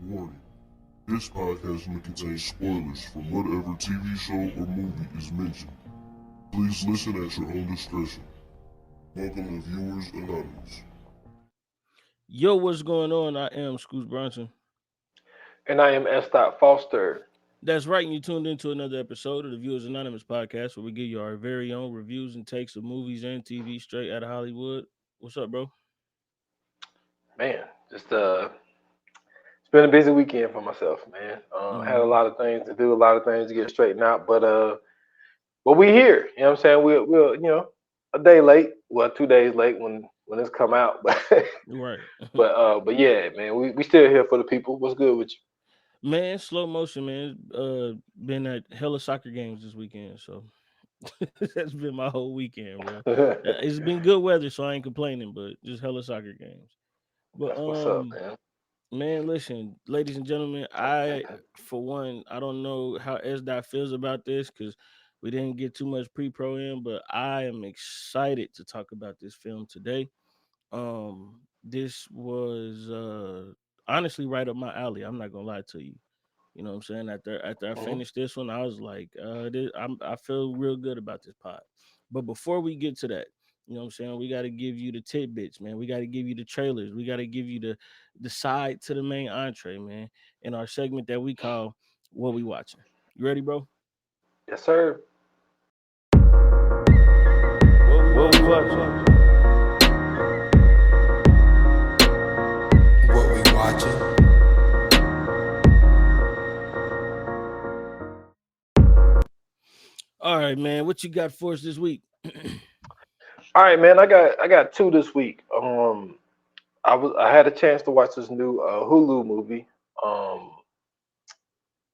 Warning. This podcast may contain spoilers from whatever TV show or movie is mentioned. Please listen at your own discretion. Welcome to Viewers Anonymous. Yo, what's going on? I am Scoots Bronson. And I am S. Foster. That's right, and you tuned into another episode of the Viewers Anonymous podcast where we give you our very own reviews and takes of movies and TV straight out of Hollywood. What's up, bro? Man, just it's been a busy weekend for myself, man. Had a lot of things to do, a lot of things to get straightened out, but we here. You know what I'm saying? We're a day late, well, 2 days late when it's come out, but Right. but yeah, man, we still here for the people. What's good with you? Man, slow motion, man. Been at hella soccer games this weekend, so that's been my whole weekend, bro. It's been good weather, so I ain't complaining, but just hella soccer games. But That's what's up, man. man, listen, ladies and gentlemen, I for one, I don't know how S Dot feels about this because we didn't get too much pre-pro in, but I am excited to talk about this film today. This was honestly right up my alley. I'm not gonna lie to you. You know what I'm saying? After I finished this one, I was like, I feel real good about this pod. But before we get to that, you know what I'm saying? We got to give you the tidbits, man. We got to give you the trailers. We got to give you the side to the main entree, man. In our segment that we call "What We Watching." You ready, bro? Yes, sir. What we watching? What we watching? All right, man. What you got for us this week? All right, man. I got two this week. I had a chance to watch this new Hulu movie.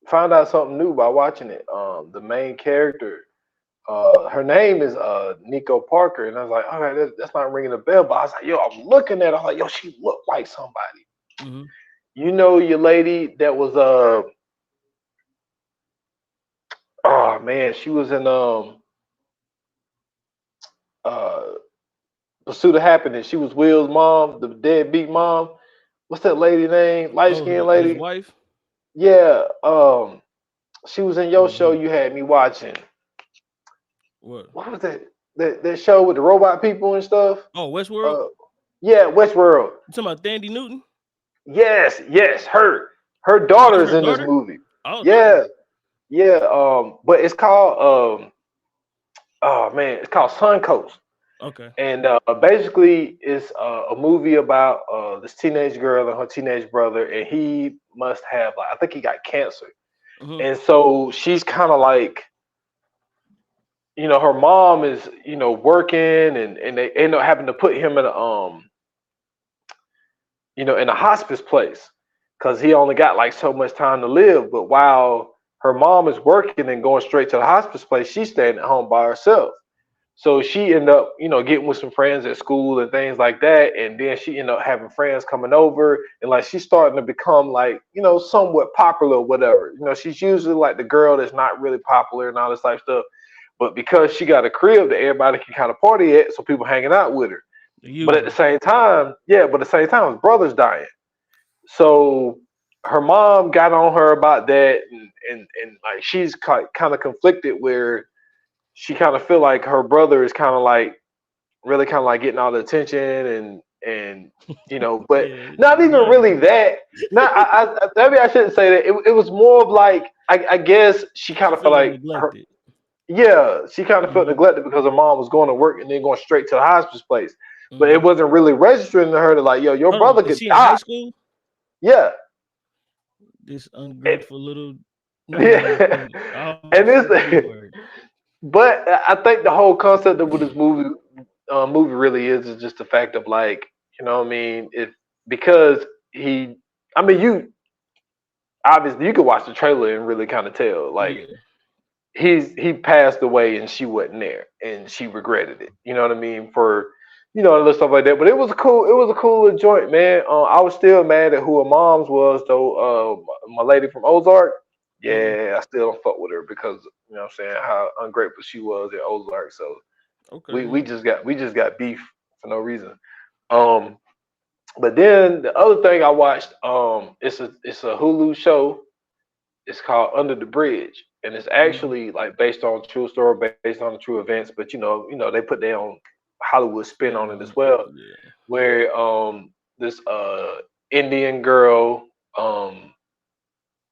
Found out something new by watching it. The main character, her name is Nico Parker, and I was like, all right, that's not ringing a bell. But I was like, yo, I'm looking at her, I'm like, yo, she looked like somebody. Mm-hmm. You know, your lady that was oh man, she was in uh Pursuit of Happiness. She was Will's mom, the deadbeat mom. What's that lady name? Light Oh, skinned his lady. wife. Yeah. She was in your show Mhm. you had me watching. What? What was that? That show with the robot people and stuff? Oh, Westworld. Uh yeah, Westworld. You talking about Thandie Newton? Yes, her. Her Oh, that's daughter's her in this daughter. movie. Oh, Yeah, yeah. But it's called oh man, it's called Suncoast. okay. And basically, it's a movie about this teenage girl and her teenage brother, and he must have, like, I think he got cancer. Mm-hmm. And so she's kind of like, her mom is, working, and they end up having to put him in a hospice place because he only got like so much time to live. But while her mom is working and going straight to the hospice place, she's staying at home by herself. So she ended up, getting with some friends at school and things like that. And then she ended up having friends coming over, and like she's starting to become like, somewhat popular or whatever. She's usually like the girl that's not really popular and all this type of stuff. But because she got a crib that everybody can kind of party at, so people hanging out with her. But at the same time, his brother's dying. So her mom got on her about that, and like she's kind of conflicted where she kind of feel like her brother is kind of like really kind of like getting all the attention and but Yeah, not even young. really that. Not maybe I shouldn't say that. It was more of like I guess she kind of felt Feeling like her. neglected. Yeah, she kind of felt Mm-hmm. neglected because her mom was going to work and then going straight to the hospice place. But Mm-hmm. it wasn't really registering to her to like, yo, your Hold on, brother is could she in high die. school? Yeah. This And, ungrateful little. yeah. I almost And said the B this word. but I think the whole concept of what this movie really is just the fact of like, what I mean, if because he I mean you obviously you could watch the trailer and really kind of tell like Yeah. he passed away and she wasn't there and she regretted it. You know what I mean? For and little stuff like that. But it was a cool little joint, man. I was still mad at who her mom's was though. My lady from Ozark. Mm-hmm. Yeah, I still don't fuck with her because what I'm saying, how ungrateful she was at Ozark. So Okay. we just got beef for no reason. Um But then the other thing I watched, it's a Hulu show. It's called Under the Bridge, and it's Mhm. actually like based on true story, based on the true events. But they put their own Hollywood spin on Spin it as on it. well. Yeah. Where this Indian girl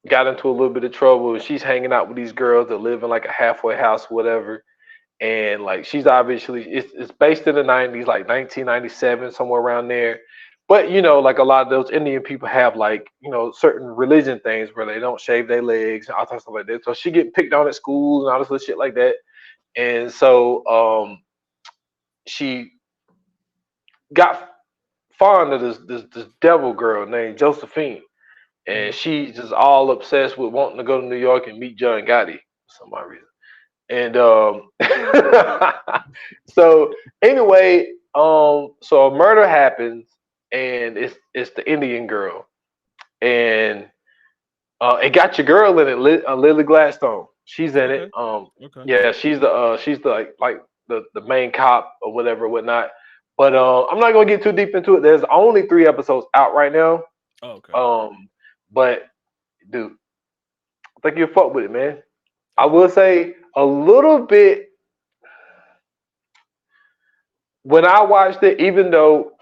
got into a little bit of trouble, and she's hanging out with these girls that live in like a halfway house, whatever. And like she's obviously it's based in the 90s, like 1997, somewhere around there. But like a lot of those Indian people have like certain religion things where they don't shave their legs and all that stuff like that. So she get picked on at school and all this little shit like that. And so she got fond of this devil girl named Josephine, and Mhm. she just all obsessed with wanting to go to New York and meet John Gotti for some odd reason. And so anyway, so a murder happens, and it's the Indian girl, and it got your girl in it, Lily Gladstone. She's in it. Okay. Okay. Yeah, she's the like the main cop or whatever, whatnot. But I'm not gonna get too deep into it. There's only 3 episodes out right now. Oh, okay. But dude, I think you'll fuck with it, man. I Okay. will say a little bit when I watched it, even though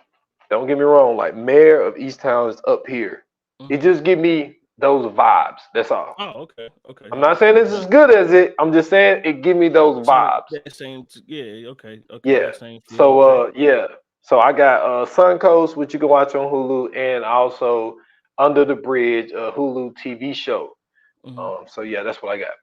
don't get me wrong, like Mayor of Easttown is up here. It Mhm. just give me those vibes. That's all. Oh, okay. Okay. I'm not Nice. saying it's as Nice. good as it. I'm just saying it give me those Same. vibes. That same. Yeah. Okay. Okay. Yeah. That same feel. So Okay. yeah. So I got Suncoast, which you can watch on Hulu, and also Under the Bridge, a Hulu TV show. Mhm. So yeah, that's what I got.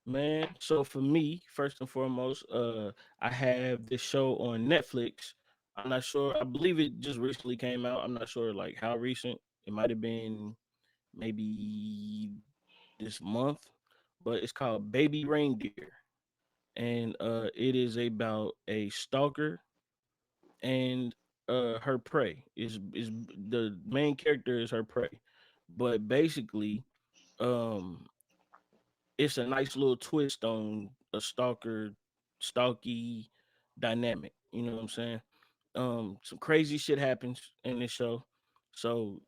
Man, so for me, first and foremost, I have this show on Netflix. I'm not sure. I believe it just recently came out. I'm not sure like how recent. It might have been maybe this month, but it's called Baby Reindeer, and it is about a stalker and her prey. Is the main character is her prey, but basically, um, it's a nice little twist on a stalker stalky dynamic. You know what I'm saying? Some crazy shit happens in this show. So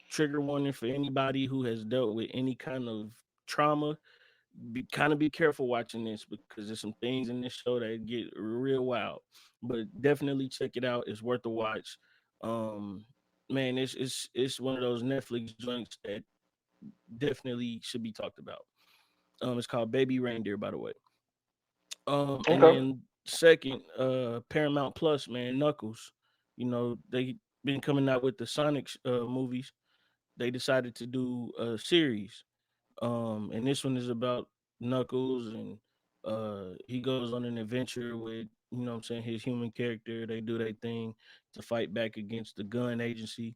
trigger warning for anybody who has dealt with any kind of trauma. Be careful watching this because there's some things in this show that get real wild. But definitely check it out. It's worth a watch. Um, man, it's one of those Netflix joints that definitely should be talked about. It's called Baby Reindeer, by the way. And Okay. then second, Paramount Plus, man, Knuckles. They been coming out with the Sonic movies. They decided to do a series, and this one is about Knuckles, and he goes on an adventure with what I'm saying, his human character. They do their thing to fight back against the gun agency.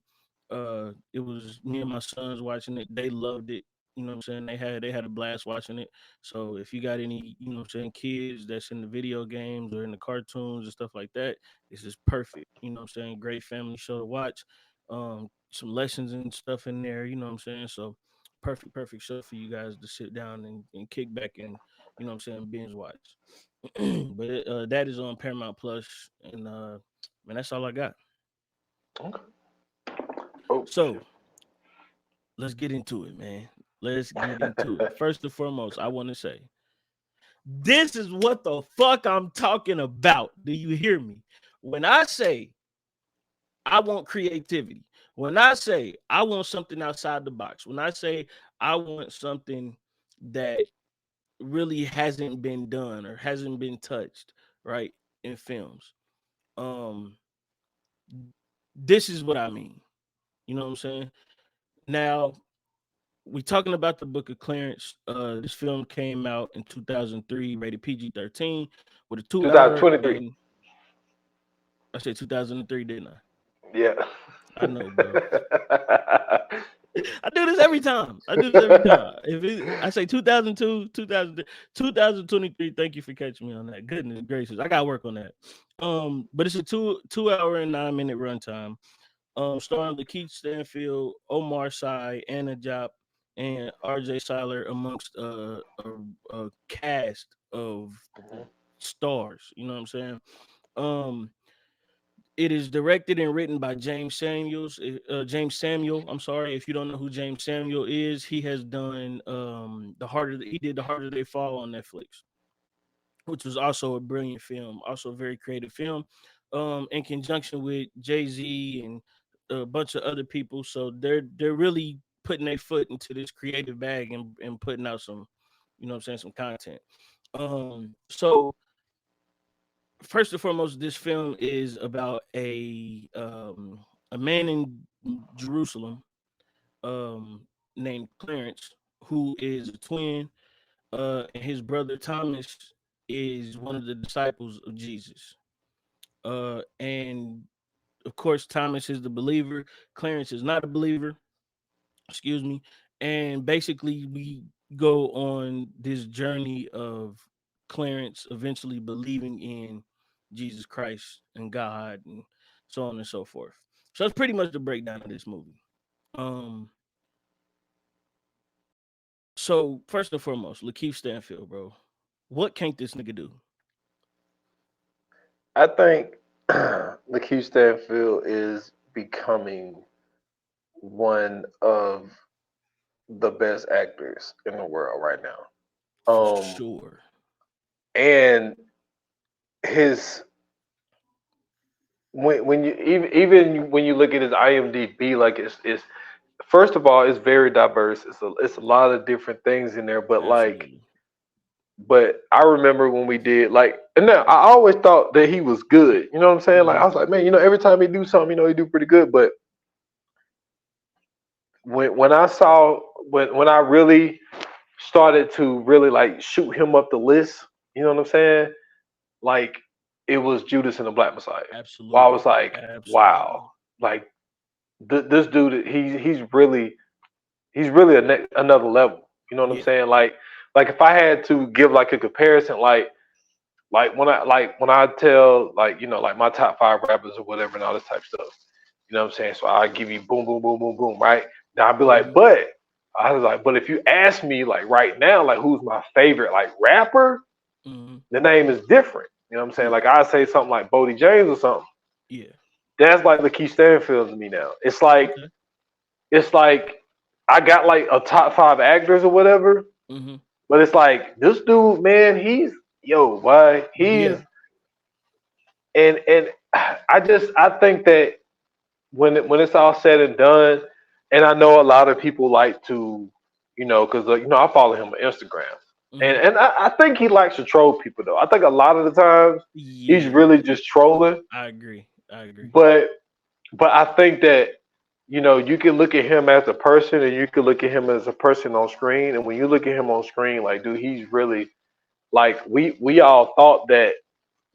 It was me and my sons watching it. They loved it. You know what I'm saying? They had a blast watching it. So if you got any, what I'm saying, kids that's in the video games or in the cartoons and stuff like that, this is perfect. You know what I'm saying? Great family show to watch. Some lessons and stuff in there, you know what I'm saying? So perfect show for you guys to sit down and kick back and what I'm saying, binge watch. But that is on Paramount Plus, and man, that's all I got. Okay. Oh So shit. let's get into it, man. Let's get into it. First and foremost, I want to say this is what the fuck I'm talking about. Do you hear me? When I say I want creativity, when I say I want something outside the box, when I say I want something that really hasn't been done or hasn't been touched, right, in films. Um, this is what I mean. You know what I'm saying? Now, we talking about the Book of Clarence. This film came out in 2003, rated PG-13, with a 2 hour 2023. and I said 2003, didn't I? Yeah. I know, bro. I do this every time. I do this every time. I say 2002, 2000, 2023. Thank you for catching me on that. Goodness gracious, I got to work on that. But it's a two hour and 9 minute runtime. Starring Lakeith Stanfield, Omar Sy, Anna Jop, and R.J. Seiler amongst a cast of Mhm. stars. You know what I'm saying? Um, It is directed and written by Jeymes Samuel. I'm sorry if you don't know who Jeymes Samuel is. He has done he did The Harder They Fall on Netflix, which was also a brilliant film, also a very creative film, in conjunction with Jay-Z and a bunch of other people. So they're really putting their foot into this creative bag and putting out some, some content. So first and foremost, this film is about a man in Jerusalem, named Clarence, who is a twin, and his brother Thomas is one of the disciples of Jesus. And of course, Thomas is the believer. Clarence is not a believer. Excuse me. And basically, we go on this journey of Clarence eventually believing in Jesus Christ and God and so on and so forth. So that's pretty much the breakdown of this movie. Um, so first and foremost, Lakeith Stanfield, bro, what can't this nigga do? I think Lakeith Stanfield is becoming one of the best actors in the world right now. For Um, sure. and his when you even when you look at his IMDb, like it's first of all, it's very diverse. It's a lot of different things in there, but Absolutely. I remember when we did like, and now I always thought that he was good. You know what I'm saying? Like I Mhm. was like, man, every time he do something, he do pretty good. But when I saw when I really started to really like shoot him up the list, you know what I'm saying? Like it was Judas and the Black Messiah. Well, I was Absolutely. like, wow, Absolutely. like this dude, he's really another level. You know what I'm Yeah. saying? Like if I had to give like a comparison, like when I tell like like my top five rappers or whatever and all this type of stuff. You know what I'm saying? So I give you boom, boom, boom, boom, boom, right? Now I'd be like, Mhm. but I was like, but if you ask me like right now, like who's my favorite like rapper, Mhm. the name is different. You know what I'm saying? Yeah. Like I say something like Bodie James or something. Yeah. That's like the Keith Stanfield to me now. Okay. It's like I got like a top five actors or whatever, Mhm. but it's like this dude, man, he's yo, why he's Yeah. and I think that when it's all said and done, and I know a lot of people like to, because I follow him on Instagram, and Mhm. and I think he likes to troll people though. I think a lot of the times he's Yeah. really just trolling, I agree. I agree. but I think that you can look at him as a person, and you can look at him as a person on screen, and when you look at him on screen, like dude, he's really like we all thought that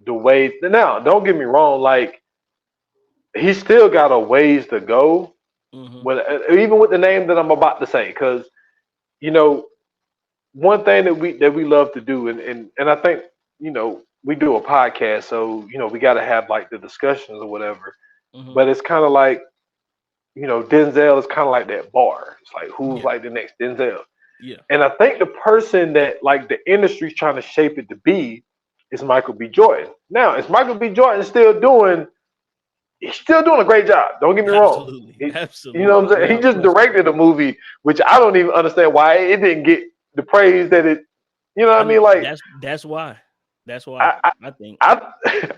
the way now. Don't get me wrong, like he's still got a ways to go. Mhm. When even with the name that I'm about to say, because you know one thing that we love to do, and I think we do a podcast, so we got to have like the discussions or whatever. Mhm. But it's kind of like Denzel is kind of like that bar. It's like who's Yeah. like the next Denzel, Yeah. and I think the person that like the industry's trying to shape it to be is Michael B. Jordan. Now, is Michael B. Jordan still doing? He's still doing a great job. Don't get me wrong. Absolutely. He, you know Absolutely. what I'm saying? He Without just question. directed a movie, which I don't even understand why it didn't get the praise that it. You know what I I mean? Like that's why. That's why I, I think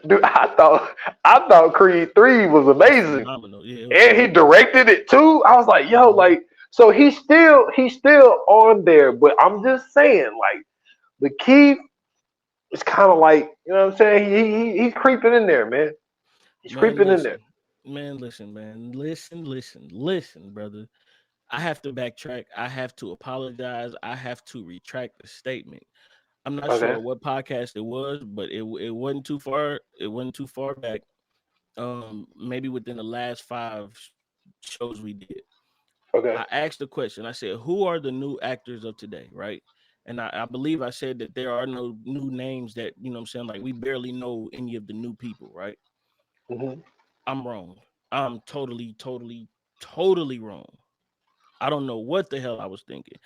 dude, I thought Creed 3 was was amazing, phenomenal. Yeah, it was and he phenomenal. directed it too. I was like, yo, Mhm. like, so he's still on there, but I'm just saying, like, the key is kind of like, you know what I'm saying? He's creeping in there, man. He's Man, creeping in there. listen. Man, listen, man. Listen, brother. I have to backtrack. I have to apologize. I have to retract the statement. I'm not Okay. sure what podcast it was, but it wasn't too far. It wasn't too far back. Maybe within the last five shows we did. Okay. I asked the question. I said, "Who are the new actors of today?" Right, and I believe I said that there are no new names that I'm saying, like we barely know any of the new people. Right, Hmm. I'm wrong. I'm totally wrong. I don't know what the hell I was thinking.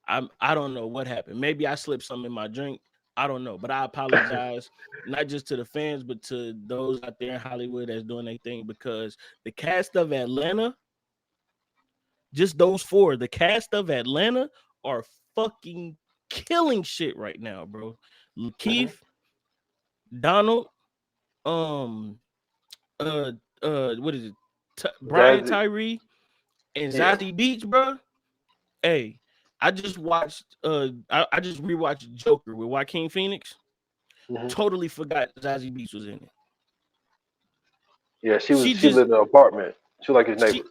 I don't know what happened. Maybe I slipped something in my drink. I don't know, but I apologize not just to the fans, but to those out there in Hollywood that's doing their thing, because the cast of Atlanta, just those four, the cast of Atlanta are fucking killing shit right now, bro. Mhm. Lakeith, Donald, um, uh, what is it? Brian Jazzy, Tyree and yeah. Zazie Beach, bro. Hey, I just watched, I just rewatched Joker with Joaquin Phoenix. Hmm. Totally forgot Zazie Beach was in it. Yeah, She she just lived in an apartment. She like his neighbor.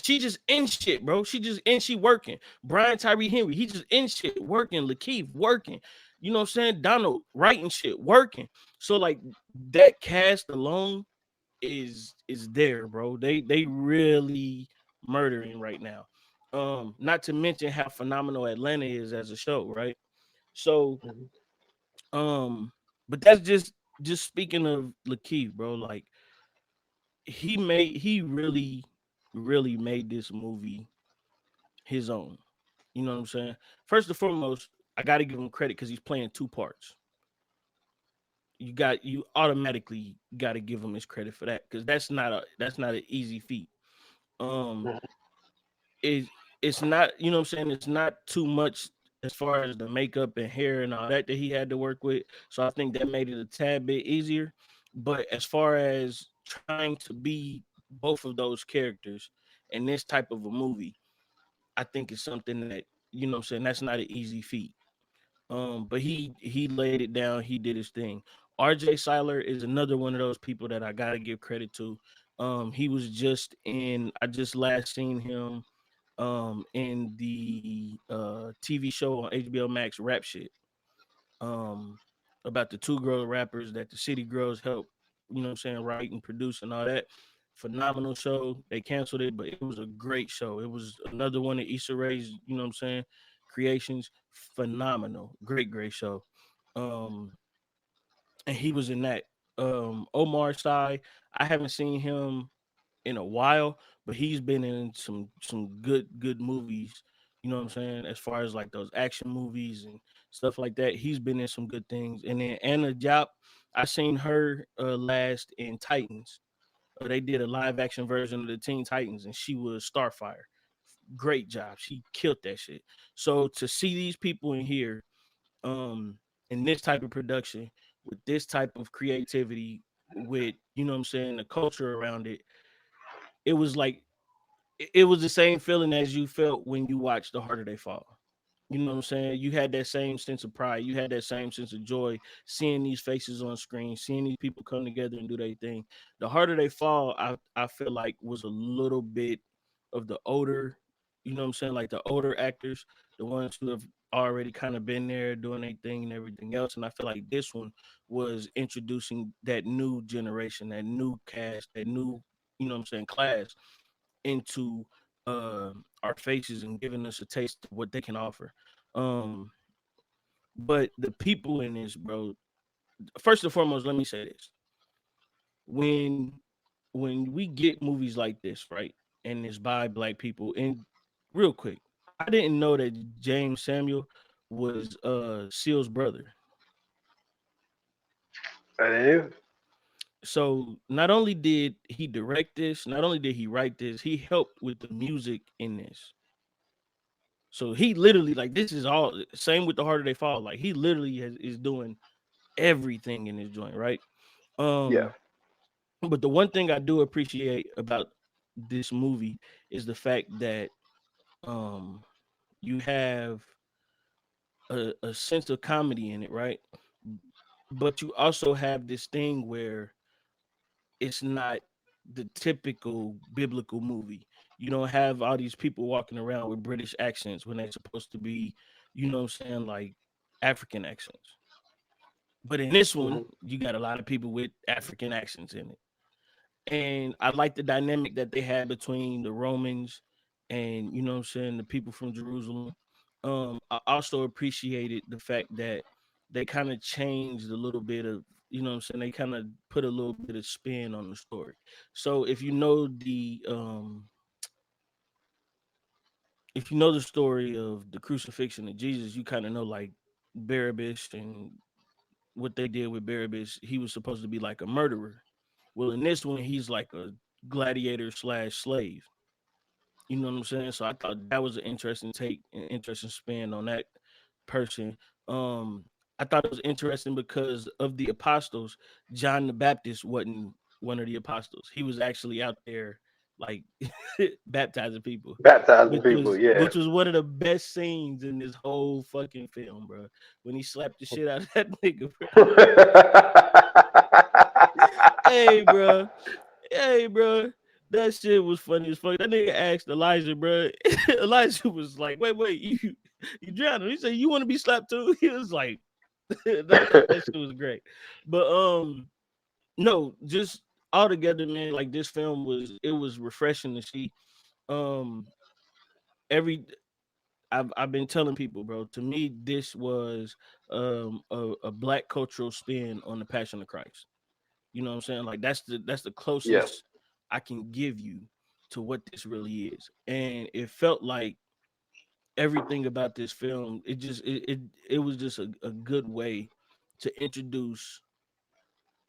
she just in shit, bro. She just in she working. Brian Tyree Henry, he just in shit, working. Lakeith working. You know what I'm saying? Donald writing shit, working. So like that cast alone is there, bro. They really murdering right now. Not to mention how phenomenal Atlanta is as a show, right? So Mhm. um, but that's just speaking of Lakeith, bro. Like he really made this movie his own. You know what I'm saying? First and foremost, I got to give him credit because he's playing two parts. You automatically got to give him his credit for that, because that's not an easy feat. Um, Mhm. it it's not, you know what I'm saying, it's not too much as far as the makeup and hair and all that he had to work with. So I think that made it a tad bit easier. But as far as trying to be both of those characters in this type of a movie, I think it's something that, you know what I'm saying, that's not an easy feat. But he laid it down, he did his thing. RJ Cyler is another one of those people that I gotta give credit to. He was just in, I just last seen him in the TV show on HBO Max, Rap Shit, um about the two girl rappers that the City Girls helped, you know what I'm saying, write and produce and all that. Phenomenal show. They canceled it, but it was a great show. It was another one of Issa Rae's, you know what I'm saying, creations. Phenomenal. Great show. Um and he was in that. Omar Sy, I haven't seen him in a while, but he's been in some good movies. You know what I'm saying? As far as like those action movies and stuff like that, he's been in some good things. And then Anna Diop, I seen her last in Titans. They did a live action version of the Teen Titans, and she was Starfire. Great job. She killed that shit. So to see these people in here, in this type of production, with this type of creativity, with, you know what I'm saying, the culture around it, it was like it was the same feeling as you felt when you watched The Harder They Fall. You know what I'm saying? You had that same sense of pride. You had that same sense of joy seeing these faces on screen, seeing these people come together and do their thing. The Harder They Fall, I feel like was a little bit of the older, you know what I'm saying, like the older actors, the ones who have already kind of been there doing their thing and everything else. And I feel like this one was introducing that new generation, that new cast, that new, you know what I'm saying, class into our faces and giving us a taste of what they can offer. Um, but the people in this, bro. First and foremost, let me say this: when when we get movies like this, right, and it's by black people, and real quick, I didn't know that Jeymes Samuel was Seal's brother. And it is. So not only did he direct this, not only did he write this, he helped with the music in this. So he literally, like, this is all same with The Harder They Fall. Like he literally is doing everything in this joint, right? Yeah. Um, but the one thing I do appreciate about this movie is the fact that um you have a sense of comedy in it, right? But you also have this thing where it's not the typical biblical movie. You don't have all these people walking around with British accents when they're supposed to be, you know what I'm saying, like African accents. But in this one, Hmm. you got a lot of people with African accents in it. And I like the dynamic that they had between the Romans and, you know what I'm saying, the people from Jerusalem. I also appreciated the fact that they kind of changed a little bit of, you know what I'm saying, they kind of put a little bit of spin on the story. So if you know the story of the crucifixion of Jesus, you kind of know like Barabbas and what they did with Barabbas, he was supposed to be like a murderer. Well, in this one, he's like a gladiator slash slave. You know what I'm saying? So I thought that was an interesting take, an interesting spin on that person. Um, I thought it was interesting because of the apostles, John the Baptist wasn't one of the apostles. He was actually out there like baptizing people, Baptizing people, yeah. which was one of the best scenes in this whole fucking film, bro. When he slapped the shit out of that nigga, bro. Hey, bro. Hey, bro. That shit was funny as fuck. That nigga asked Elijah, bro. Elijah was like, wait, you drowned him. He said, you want to be slapped too? He was like, I thought that shit was great. But no, just all together, man, like this film was refreshing to see. Um every I've been telling people, bro, to me, this was a black cultural spin on the Passion of Christ. You know what I'm saying? Like that's the Yes. closest I can give you to what this really is. And it felt like everything about this film, it was just a good way to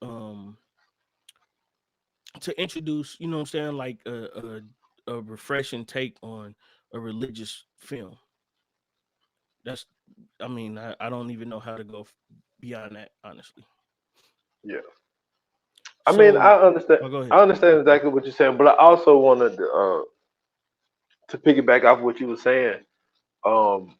um introduce, you know what I'm saying, like a refreshing take on a religious film. That's I mean, I don't even know how to go beyond that, honestly. Yeah. I mean, So, I understand. oh, go I ahead. understand exactly what you're saying, but I also wanted to piggyback off what you were saying um,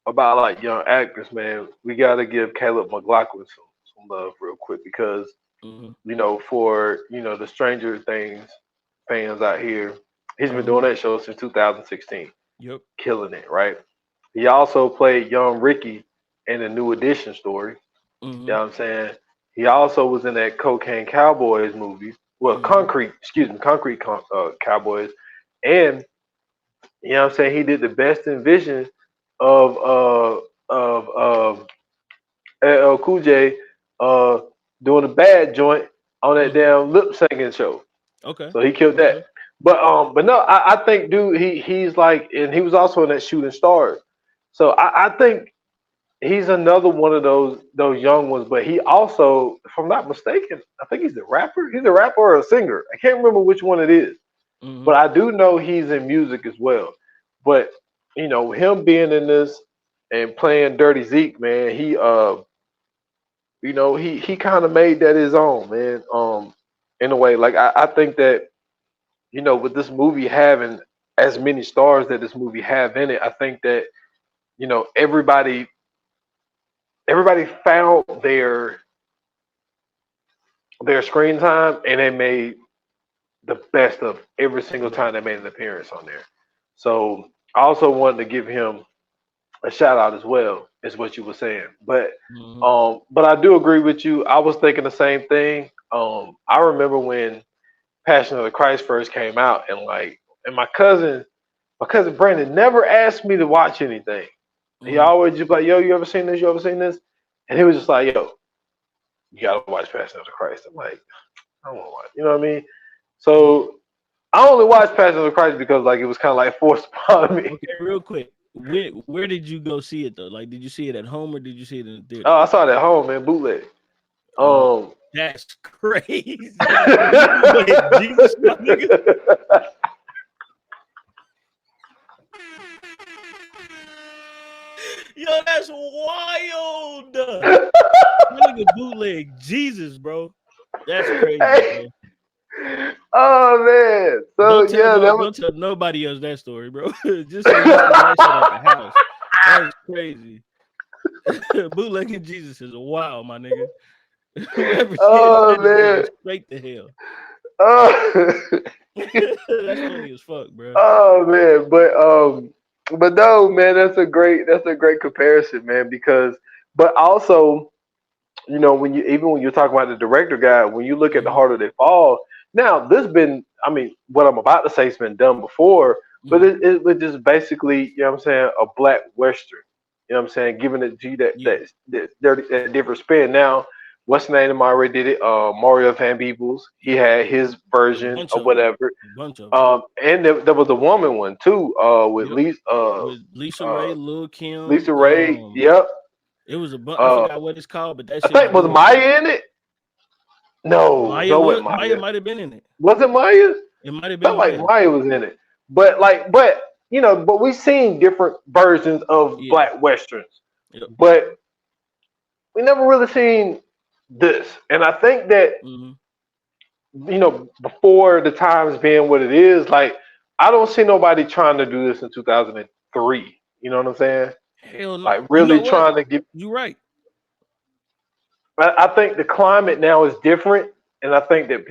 about like young actors, man. We got to give Caleb McLaughlin some love real quick because Hmm. for the Stranger Things fans out here, he's been doing Hmm. that show since 2016, Yep. killing it, right? He also played young Ricky in the New Edition story. You Hmm. know what I'm saying? He also was in that Cocaine Cowboys movie. Well, Hmm. Cowboys. And you know what I'm saying? He did the best in vision of LL Cool J uh doing a bad joint on that Hmm. damn lip singing show. Okay. So he killed that. Okay. But no, I think dude, he's like, and he was also in that Shooting Stars. So I think he's another one of those young ones, but he also, if I'm not mistaken, I think he's a rapper. He's a rapper or a singer. I can't remember which one it is, Hmm. but I do know he's in music as well. But him being in this and playing Dirty Zeke, man, he kind of made that his own, man. In a way, like I think that with this movie having as many stars that this movie have in it, I think that everybody found their screen time, and they made the best of every single time they made an appearance on there. So I also wanted to give him a shout out as well, is what you were saying. Hmm. But I do agree with you. I was thinking the same thing. I remember when Passion of the Christ first came out, and my cousin Brandon never asked me to watch anything. He Hmm. always just like, yo, you ever seen this? You ever seen this? And he was just like, yo, you gotta watch Passion of the Christ. I'm like, I don't want to watch. You know what I mean? Yeah. So I only watched Passion of the Christ because like it was kind of like forced upon me. Okay. Real quick, where did you go see it though? Like, did you see it at home or did you see it in the theater? Oh, I saw it at home, man, bootleg. Oh, Um, that's crazy. You bootleg Jesus, my nigga. Yo, that's wild. My nigga bootleg Jesus, bro. That's crazy, hey, bro. oh man. So yeah, that was Don't tell nobody else that story, bro. Just say you seen that shit at the house. That's crazy. Bootlegging Jesus is wild, my nigga. Whoever said oh that is going man. straight to hell. Oh, That's funny as fuck, bro. oh man. But no, man, that's a great comparison, man, because but also when you're talking about the director guy, when you look at the Hmm. harder they fall, now this been, I mean, what I'm about to say has been done before, but Hmm. it was just basically, what I'm saying, a black western. You know what I'm saying, giving it G Yeah, that different spin. Now, what's the name? Already did it. Mario Van Peebles. He had his a version bunch or of them. whatever. A bunch of them. And there was a woman one too. With Yep. With Lisa Ray, uh, Lil Kim, Lisa Ray. Yep. It was a bunch. I Uh, forgot what it's called, but that I shit was think was good. Maya in it. No, it Maya Maya. might have been in it. Was it Maya? It might have been Felt like Maya. Maya was in it. But but we've seen different versions of Yeah. black westerns. Yep. But we never really seen this. And I think that, Hmm. before the times being what it is, like I don't see nobody trying to do this in 2003. You know what I'm saying? Hell no. Like You know really what? trying to get. You right. I think the climate now is different, and I think that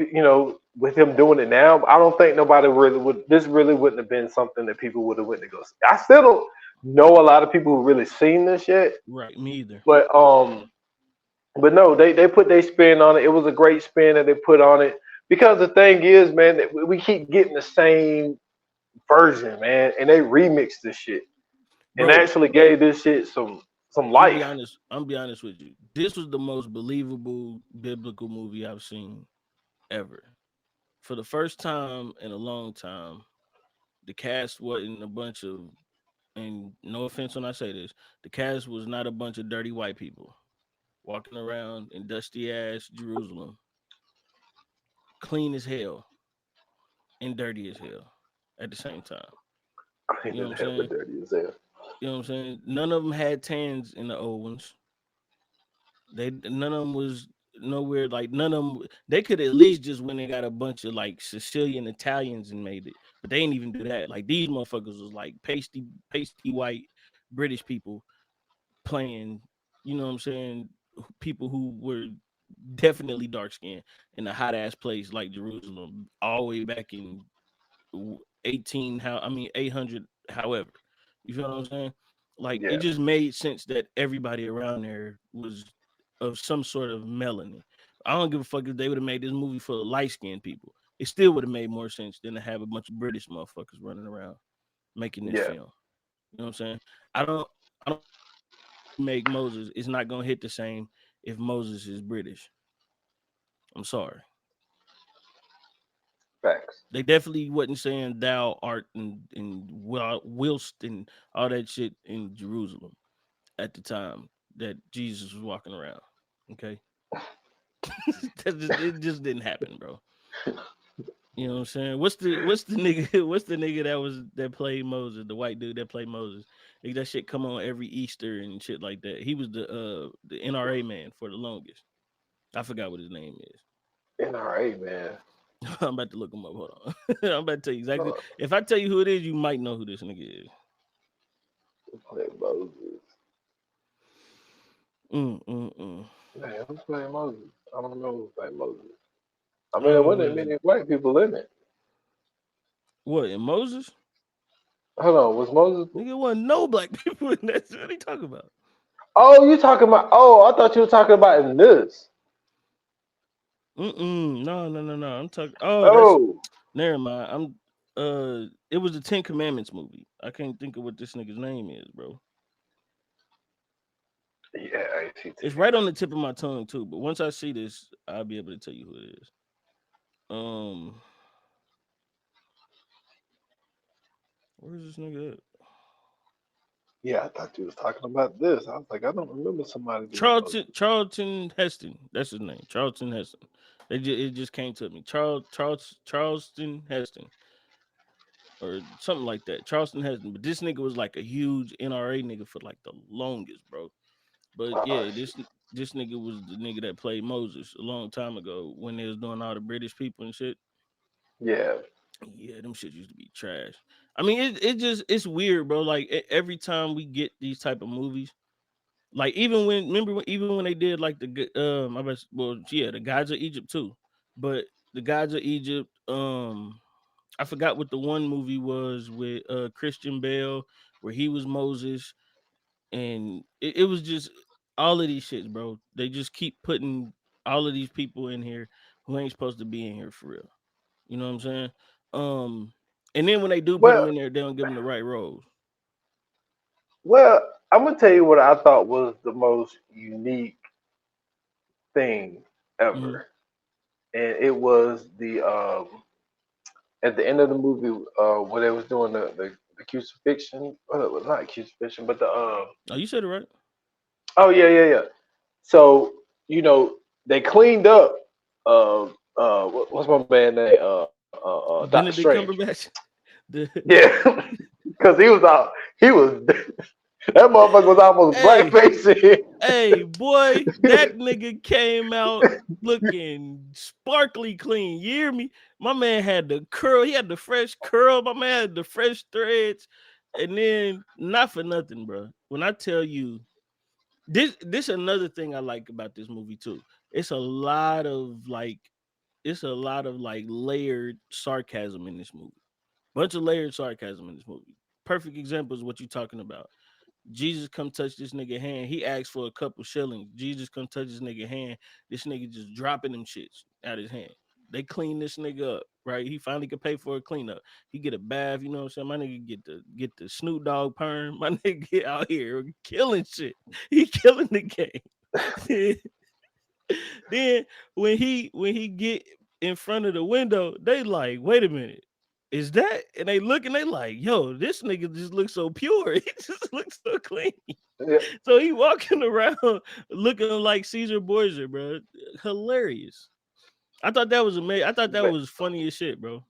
with him doing it now, I don't think nobody really would. This really wouldn't have been something that people would have went to go see. I still don't know a lot of people who really seen this yet, Right. Me either. but no, they put their spin on it. It was a great spin that they put on it because the thing is, man, that we keep getting the same version, man, and they remixed this shit and Bro, actually gave this shit some I'm gonna be life. honest. I'm gonna be honest with you. This was the most believable biblical movie I've seen ever. For the first time in a long time, the cast wasn't a bunch of, and no offense when I say this, the cast was not a bunch of dirty white people walking around in dusty ass Jerusalem, clean as hell and dirty as hell at the same time. Clean You know as what I'm hell, but saying? dirty as hell. You know what I'm saying? None of them had tans in the old ones. None of them was nowhere like none of them. They could at least just went and got a bunch of like Sicilian Italians and made it, but they didn't even do that. Like these motherfuckers was like pasty white British people playing. You know what I'm saying? People who were definitely dark skinned in a hot ass place like Jerusalem, all the way back in 800. However, you feel what I'm saying? Like it Yeah, just made sense that everybody around there was of some sort of melanin. I don't give a fuck if they would have made this movie for light skinned people. It still would have made more sense than to have a bunch of British motherfuckers running around making this yeah. film. You know what I'm saying? I don't make Moses. It's not gonna hit the same if Moses is British. I'm sorry. Facts. They definitely wasn't saying thou art and whilst and all that shit in Jerusalem at the time that Jesus was walking around. Okay. It just didn't happen, bro. You know what I'm saying? What's the nigga what's the nigga that played Moses, the white dude that played Moses? Like that shit come on every Easter and shit like that. He was the NRA man for the longest. I forgot what his name is. NRA, man. I'm about to look him up. Hold on. I'm about to tell you exactly. Oh, If I tell you who it is, you might know who this nigga is. play Moses. Mm, mm, mm. Man, who's playing Moses? I don't know who's playing Moses. I mean, there What wasn't is it? many white people in it. What in Moses? Hold on, was Moses? Nigga, wasn't no black people in that. What are you talking about? Oh, you talking about? Oh, I thought you were talking about in this. No, no, no, no. I'm talking. Oh, that's Oh, never mind. It was the Ten Commandments movie. I can't think of what this nigga's name is, bro. yeah, I see. It's right on the tip of my tongue too. But once I see this, I'll be able to tell you who it is. Um, where's this nigga at? Yeah, I thought you was talking about this. I was like, I don't remember somebody doing Moses. Charlton Heston. That's his name. Charlton Heston. It just came to me. Charleston Heston or something like that. Charleston Heston. But this nigga was like a huge NRA nigga for like the longest, bro. But Oh, yeah, this nigga was the nigga that played Moses a long time ago when they was doing all the British people and shit. yeah. Yeah, them shit used to be trash. I mean, it's weird, bro. Like every time we get these type of movies, like even when they did like the Gods of Egypt too, but the Gods of Egypt, I forgot what the one movie was with Christian Bale where he was Moses, and it was just all of these shits, bro. They just keep putting all of these people in here who ain't supposed to be in here for real. You know what I'm saying? Um, and then when they do put them Well, in there, they don't give them the right roles. well, I'm gonna tell you what I thought was the most unique thing Hmm. ever, and it was the at the end of the movie where they was doing the crucifixion. Well, it was not crucifixion, but the Oh, you said it right. Oh yeah. So they cleaned up. What's my man name? Doctor Benedict Strange. Cumberbatch. The Yeah, because he was that motherfucker was almost hey, blackface. hey, boy, that nigga came out looking sparkly clean. You hear me? My man had the curl. He had the fresh curl. My man had the fresh threads. And then, not for nothing, bro. When I tell you, this another thing I like about this movie too. It's a lot of like layered sarcasm in this movie. Bunch of layered sarcasm in this movie. Perfect example is what you're talking about. Jesus come touch this nigga hand. He asked for a couple shillings. Jesus come touch this nigga hand. This nigga just dropping them shits out his hand. They clean this nigga up, right? He finally could pay for a cleanup. He get a bath, you know what I'm saying? My nigga get the Snoop Dogg perm. My nigga get out here killing shit. He killing the game. Then when he get in front of the window, they like, wait a minute, is that? And they look and they like, yo, this nigga just looks so pure. He just looks so clean. Yeah. So he walking around looking like Caesar Borgia, bro. Hilarious. I thought that was amazing. I thought that But was funny as shit, bro.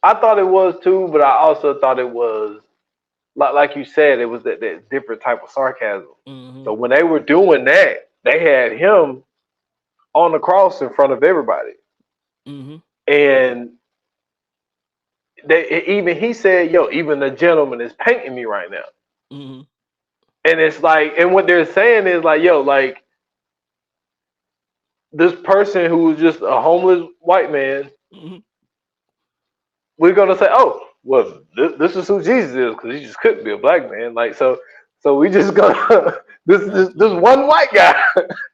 I thought it was too, but I also thought it was like you said, it was that different type of sarcasm. Mm-hmm. So when they were doing that, they had him on the cross in front of everybody, Mm-hmm. and even he said, "Yo, even the gentleman is painting me right now." Mm-hmm. And it's like, and what they're saying is like, "Yo, like this person who was just a homeless white man, Mm-hmm. we're gonna say, oh, well, this is who Jesus is because he just couldn't be a black man. Like so we just gonna this Absolutely. one white guy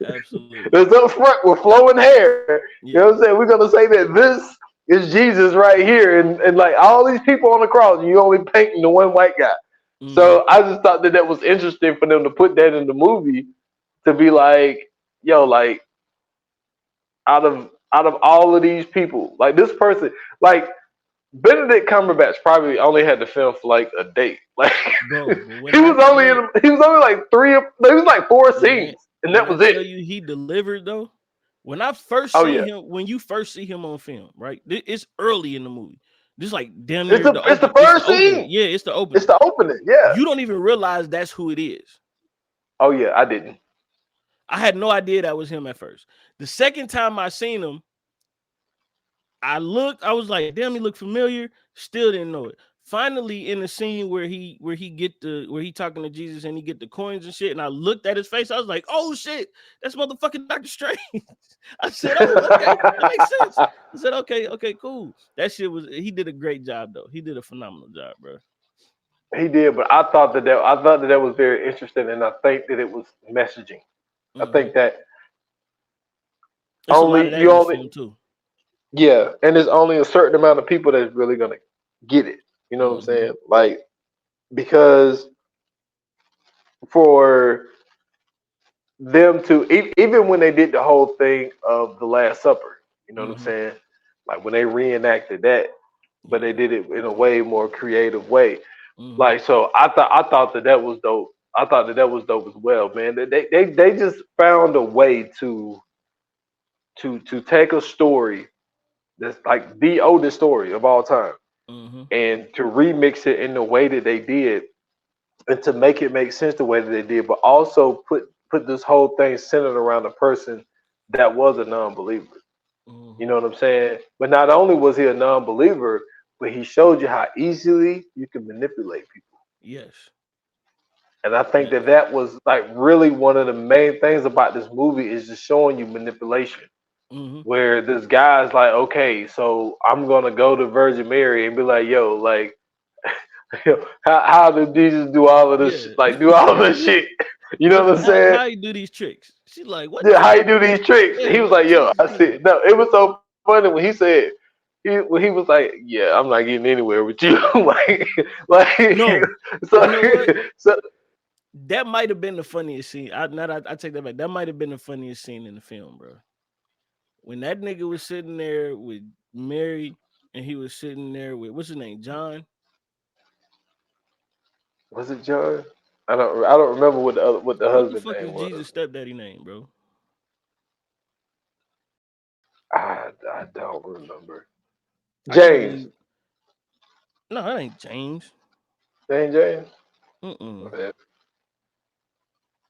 Absolutely. that's up front with flowing hair. You know Yeah. what I'm saying? We're gonna say that this is Jesus right here, and like all these people on the cross, you only painting the one white guy." Mm-hmm. So I just thought that was interesting for them to put that in the movie to be like, yo, like out of all of these people, like this person, like Benedict Cumberbatch probably only had to film for like a day. Like Bro, but when he I was only tell he was only like he was like four when scenes, and when that I was it. tell you he delivered though, when I first Oh seen yeah, him, when you first see him on film, right? It's early in the movie. This like damn it's near the the it's the open. It's the first opening. scene. Yeah, it's the It's opening. the opening. Yeah. You don't even realize that's who it is. Oh yeah, I didn't. I had no idea that was him at first. The second time I seen him, I looked, I was like, damn, he looked familiar. Still didn't know it. Finally, in the scene where he talking to Jesus and he get the coins and shit, and I looked at his face, I was like, oh shit, that's motherfucking Doctor Strange. I said, oh, okay, that makes sense. I said, okay, cool. That shit he did a great job though. He did a phenomenal job, bro. He did, but I thought that was very interesting, and I think that it was messaging. I Mm-hmm. think that It's a lot of that in this only film too. yeah, and there's only a certain amount of people that's really gonna get it. You know what I'm Mm-hmm. saying? Like because for them to even when they did the whole thing of the Last Supper, you know what I'm Mm-hmm. saying? Like when they reenacted that, but they Yeah. did it in a way more creative way. Mm-hmm. Like so, I thought that was dope. I thought that was dope as well, man. They just found a way to take a story that's like the oldest story of all time Mm-hmm. and to remix it in the way that they did and to make it make sense the way that they did, but also put this whole thing centered around a person that was a non-believer. You Mm-hmm. know what I'm saying? But not only was he a non-believer, but he showed you how easily you can manipulate people. Yes. And I think Yes. that was like really one of the main things about this movie is just showing you manipulation. Mm-hmm. Where this guy's like, okay, so I'm gonna go to Virgin Mary and be like, yo, like, how did Jesus do all of this? Yeah. Like, do all of this shit? You know Bro, what I'm saying? how you do these tricks? She's like, what Yeah, how tricks? you do these tricks? Yeah, He was what like, yo, tricks I you said, doing? no. It was so funny when he said, when he was like, yeah, I'm not getting anywhere with you, like, No, so, you know what? so, That might have been the funniest scene. I take that back. That might have been the funniest scene in the film, bro. When that nigga was sitting there with Mary and he was sitting there with what's his name, John. was it John? I don't remember what the What the husband fuck is name Jesus' was. stepdaddy name, bro? I don't remember. I can't James. believe. No, that ain't James. James. Mm-mm. Okay.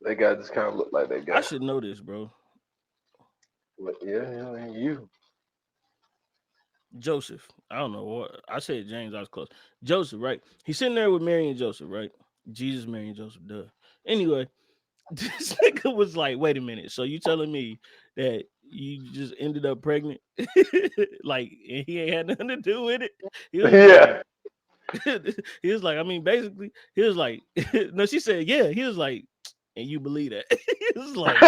They guy just kind of look like that I guy. should know this, bro. But yeah, you. Joseph. I don't know what I said. James. I was close. Joseph, right? He's sitting there with Mary and Joseph, right? Jesus, Mary, and Joseph. Duh. Anyway, this nigga was like, "Wait a minute. So you telling me that you just ended up pregnant? Like, and he ain't had nothing to do with it?" He was like, Yeah. he was like, I mean, basically, he was like, no, she said, yeah. He was like, and you believe that? He was like,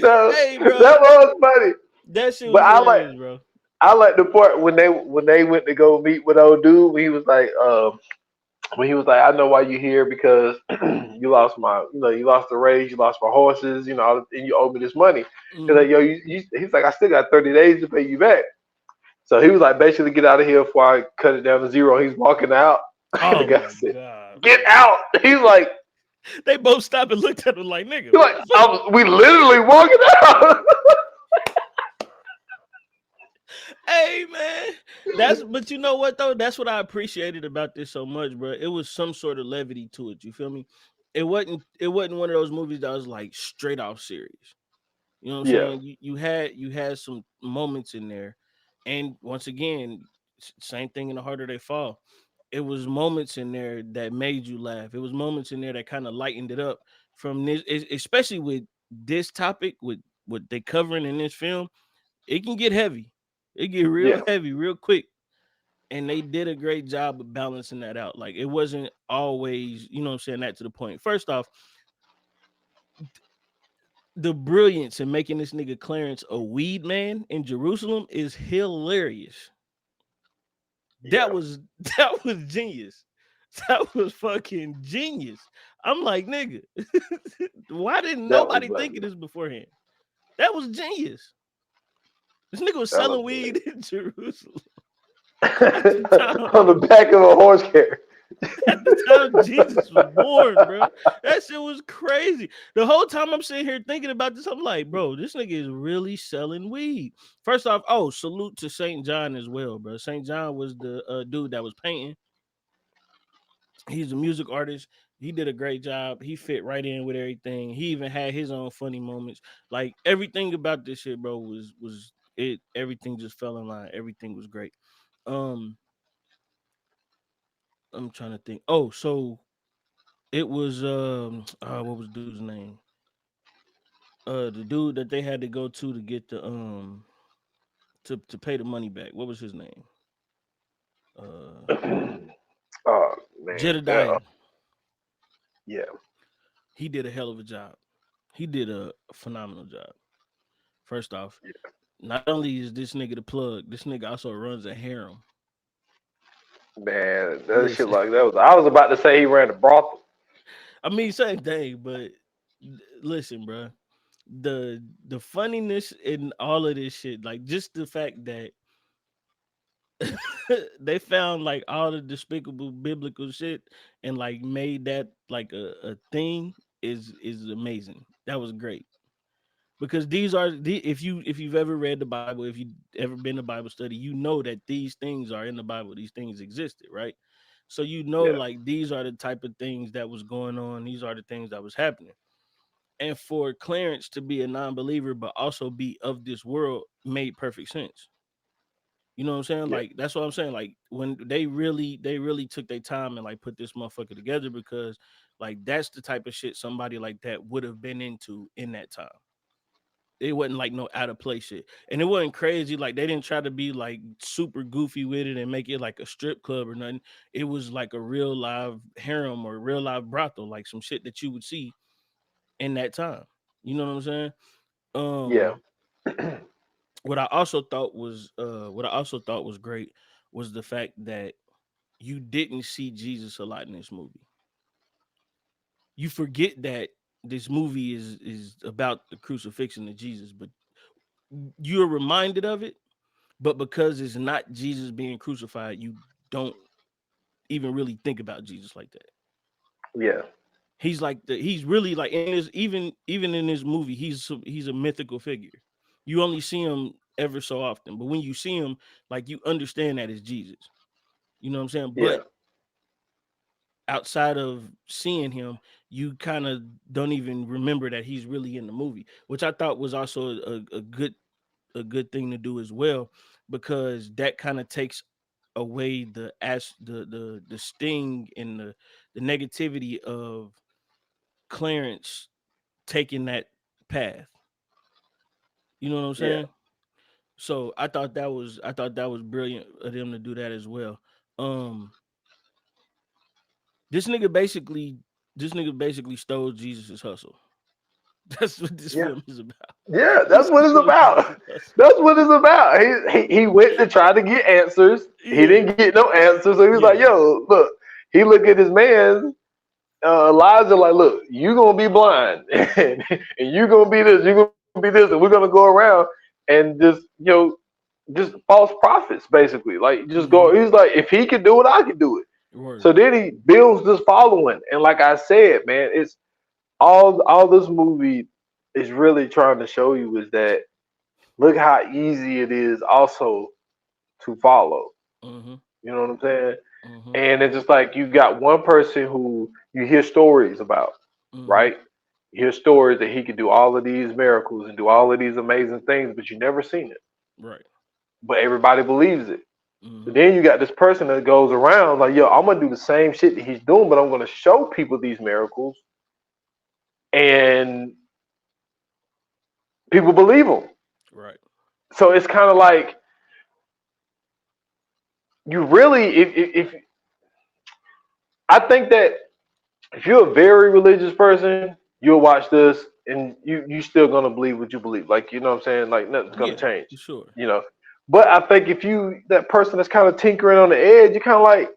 No, hey, bro, that was funny. that shit But was I like hilarious, bro. I like the part when they went to go meet with old dude. When he was like, I know why you here because you lost you lost the race, you lost my horses, and you owe me this money. He's Hmm. like, yo, he's like, I still got 30 days to pay you back. So he was like, basically, get out of here before I cut it down to zero. He's walking out. The Oh guy my said, god, get bro. out. He's like, They both stopped and looked at him like, nigga, he's what like, the fuck? we literally walking out. Hey, man, but you know what though? That's what I appreciated about this so much, bro. It was some sort of levity to it. You feel me? It wasn't one of those movies that was like straight off serious. You know what I'm Yeah, saying? You had some moments in there, and once again, same thing in the harder they fall. It was moments in there that made you laugh. It was moments in there that kind of lightened it up from this, especially with this topic, with what they covering in this film. It can get heavy. It get real yeah, heavy real quick, and they did a great job of balancing that out. Like it wasn't always, you know what I'm saying, that to the point. First off, the brilliance in making this nigga Clarence a weed man in Jerusalem is hilarious. That yeah. was that was genius. That was fucking genius. I'm like, nigga, why didn't That was nobody think funny. of this beforehand? That was genius. This nigga was That was selling weed in Jerusalem at the time. on the back of a horse carriage. At the time Jesus was born, bro. That shit was crazy. The whole time I'm sitting here thinking about this, I'm like, bro, this nigga is really selling weed. First off, oh, salute to St. John as well, bro. St. John was the dude that was painting. He's a music artist. He did a great job. He fit right in with everything. He even had his own funny moments. Like everything about this shit, bro, was it. Everything just fell in line. Everything was great. Um, I'm trying to think. Oh, so it was what was dude's name? The dude that they had to go to get the to pay the money back. What was his name? Uh Oh man, Jedediah. yeah, He did a hell of a job. He did a phenomenal job. First off, not only is this nigga the plug, this nigga also runs a harem. man, that shit Listen, like that was. I was about to say he ran a brothel. I mean same thing, but listen, bro. The funniness in all of this shit, like just the fact that they found like all the despicable biblical shit and like made that like a thing is amazing. That was great. Because these are the if you've ever read the Bible, if you've ever been to Bible study, you know that these things are in the Bible. These things existed, right? So you know Yeah, like these are the type of things that was going on. These are the things that was happening. And for Clarence to be a non-believer but also be of this world made perfect sense. You know what I'm saying? yeah, Like that's what I'm saying. Like when they really took their time and like put this motherfucker together because like that's the type of shit somebody like that would have been into in that time. It wasn't like no out of place shit. And it wasn't crazy. Like they didn't try to be like super goofy with it and make it like a strip club or nothing. It was like a real live harem or real live brothel, like some shit that you would see in that time. You know what I'm saying? yeah, Um what I also thought was great was the fact that you didn't see Jesus a lot in this movie. You forget that this movie is about the crucifixion of Jesus, but you're reminded of it, but because it's not Jesus being crucified, you don't even really think about Jesus like that. Yeah. He's really like in this, even in this movie, he's a mythical figure. You only see him ever so often, but when you see him, like you understand that it's Jesus. You know what I'm saying? Yeah. But outside of seeing him, you kind of don't even remember that he's really in the movie, which I thought was also a good thing to do as well, because that kind of takes away the sting and the negativity of Clarence taking that path. You know what I'm Yeah. saying? So I thought that was brilliant of them to do that as well. Um, this nigga basically this nigga basically stole Jesus's hustle. That's what this Yeah. film is about. Yeah. He That's what it's stole about. Jesus' hustle. That's what it's about. He went to try to get answers. He Yeah, didn't get no answers. So he was like, yeah. "Yo, look." He looked at his man, Elijah, like, "Look, you gonna be blind, and you gonna be this, you gonna be this, and we're gonna go around and just false prophets, basically. Like, just go." Mm-hmm. He's like, "If he can do it, I can do it." Word. So then he builds this following, and like I said, man, it's all this movie is really trying to show you is that look how easy it is also to follow. Mm-hmm. You know what I'm saying? Mm-hmm. And it's just like you got one person who you hear stories about, Mm-hmm. right? You hear stories that he could do all of these miracles and do all of these amazing things, but you never seen it. Right. But everybody believes it. But Mm-hmm. then you got this person that goes around like, yo, I'm gonna do the same shit that he's doing, but I'm gonna show people these miracles, and people believe him. Right. So it's kind of like you really, if I think that if you're a very religious person, you'll watch this and you still gonna believe what you believe. Like, you know what I'm saying? Like nothing's gonna Yeah, change. for sure. You know. But I think if you that person that's kind of tinkering on the edge, you're kind of like,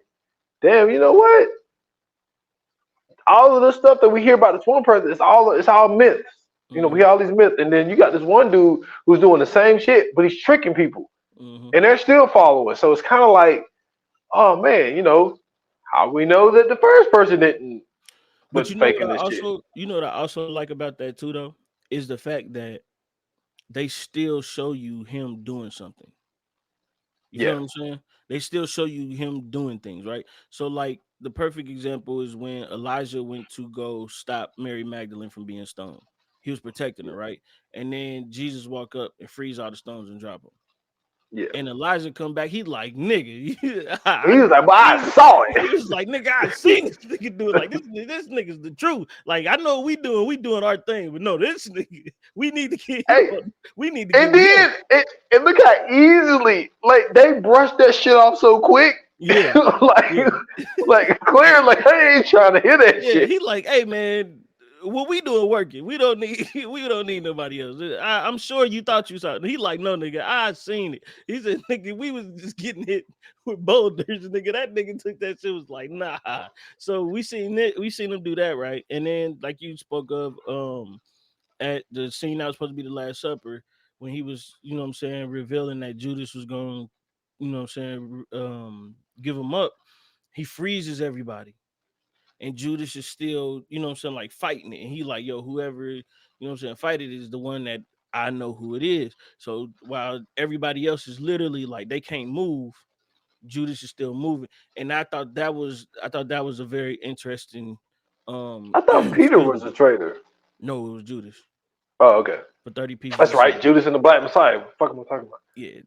damn, you know what? All of this stuff that we hear about this one person, it's all myths. You know, we Mm-hmm. hear all these myths, and then you got this one dude who's doing the same shit, but he's tricking people, Mm-hmm. and they're still following. So it's kind of like, oh man, how we know that the first person didn't But was faking this shit. you know what I also like about that too though, is the fact that they still show you him doing something. You feel Yeah, what I'm saying? They still show you him doing things, right? So like the perfect example is when Elijah went to go stop Mary Magdalene from being stoned. He was protecting yeah, her, right? And then Jesus walk up and freeze all the stones and drop them. yeah. And Elijah come back, he like, nigga, I He was like, "Well, I seen saw he it." was like, nigga, I seen this nigga do it. Like this nigga's the truth. Like I know we doing our thing, but no, this nigga, we need to get him Hey, we need to get and with him. then and look how easily like they brushed that shit off so quick. Yeah, like yeah. like clear, like I ain't trying to hear that Yeah, shit. he like, hey man, what we doing working. We don't need we don't need nobody else. I'm sure you thought you saw it. He like, no, nigga, I seen it. He said, nigga, we was just getting hit with boulders, nigga. That nigga took that shit, was like, nah. So we seen him do that, right? And then like you spoke of at the scene that was supposed to be the Last Supper, when he was, you know what I'm saying, revealing that Judas was going, you know what I'm saying, give him up, he freezes everybody and Judas is still, you know what I'm saying, like fighting it. And he like, yo, whoever, you know what I'm saying, fight it is the one that I know who it is. So while everybody else is literally like they can't move, Judas is still moving. And I thought that was a very interesting I thought Peter excuse was me. a traitor. No, it was Judas Oh, okay. for 30 pieces That's of right. silver. Judas and the Black Messiah. What the fuck am I talking about? Yeah,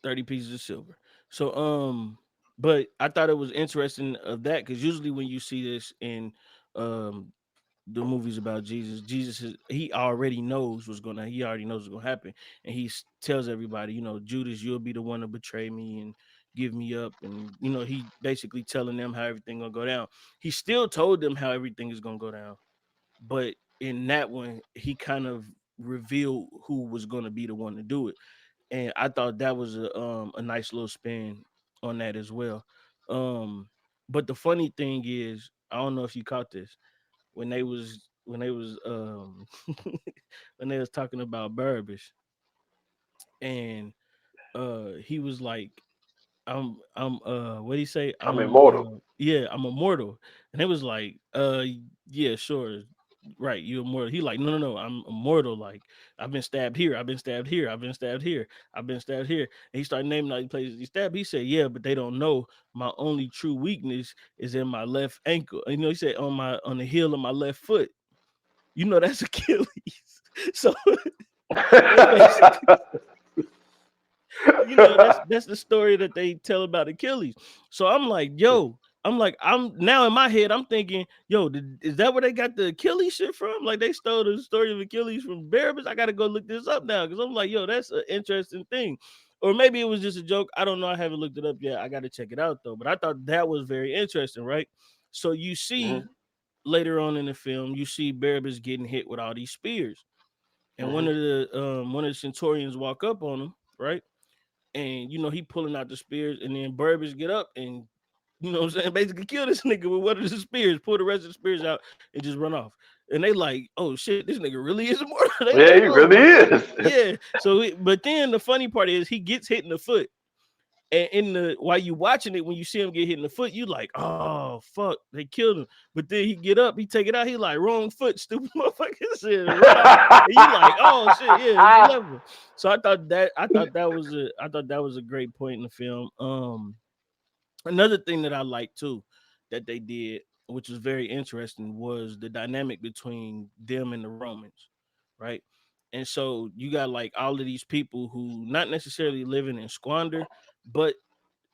30 pieces of silver. So but I thought it was interesting of that because usually when you see this in um the movies about Jesus, he already knows what's gonna happen, and tells everybody, you know, Judas, you'll be the one to betray me and give me up, and you know, he basically telling them how everything gonna go down. He still told them how everything is gonna go down, but in that one, he kind of revealed who was gonna be the one to do it, and I thought that was a nice little spin on that as well. Um, but the funny thing is, I don't know if you caught this when they was when they was talking about Barabbas, and he was like, what do you say? I'm immortal. Yeah, I'm immortal. And it was like, yeah, sure. Right, you immortal. He like, no, I'm immortal. Like, I've been stabbed here, I've been stabbed here, I've been stabbed here, I've been stabbed here. And he started naming all these places he stabbed. He said, yeah, but they don't know my only true weakness is in my left ankle. And, he said on the heel of my left foot. That's Achilles. So that's basically that's the story that they tell about Achilles. So I'm like, I'm now in my head, I'm thinking, is that where they got the Achilles shit from? Like they stole the story of Achilles from Barabbas. I gotta go look this up now because I'm like, that's an interesting thing. Or maybe it was just a joke. I don't know. I haven't looked it up yet. I gotta check it out though. But I thought that was very interesting, right? So you see later on in the film, you see Barabbas getting hit with all these spears. And one of the centurions walk up on him, right? And he pulling out the spears, and then Barabbas get up and what I'm saying, basically kill this nigga with one of the spears, pull the rest of the spears out, and just run off. And they like, oh shit, this nigga really is immortal. Yeah, like, he really is. Yeah. So, but then the funny part is he gets hit in the foot. And while you watching it, when you see him get hit in the foot, you like, oh fuck, they killed him. But then he get up, he take it out, he like, wrong foot, stupid motherfucker. And you like, oh shit, yeah, it's level. So I thought that was a great point in the film. Another thing that I liked too that they did, which was very interesting, was the dynamic between them and the Romans, right? And so you got like all of these people who not necessarily living in squander, but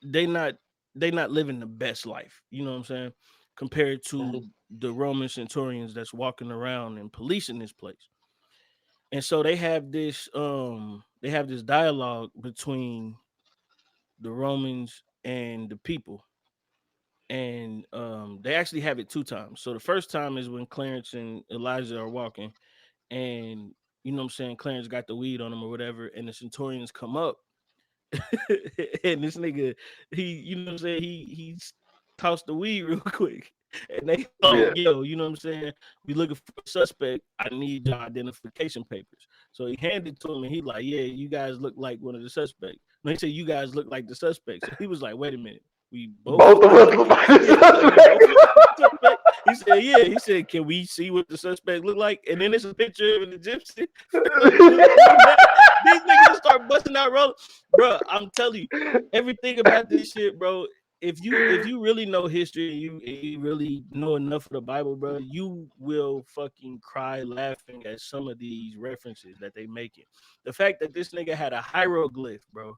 they not living the best life. You know what I'm saying? Compared to the Roman centurions that's walking around and policing this place. And so they have this dialogue between the Romans and the people. And they actually have it two times. So the first time is when Clarence and Elijah are walking, and what I'm saying, Clarence got the weed on him or whatever, and the centurions come up. And this nigga, he, what I'm saying, he tossed the weed real quick. And they like, yo, what I'm saying? We looking for a suspect. I need your identification papers. So he handed it to him, and he like, yeah, you guys look like one of the suspects. No, he said, you guys look like the suspects. So he was like, wait a minute. We both of us look like the suspect. He said, yeah. He said, can we see what the suspect look like? And then there's a picture of an Egyptian. These niggas start busting out rolling. Bro, I'm telling you, everything about this shit, bro. If you really know history and you really know enough of the Bible, bro, you will fucking cry laughing at some of these references that they making. The fact that this nigga had a hieroglyph, bro,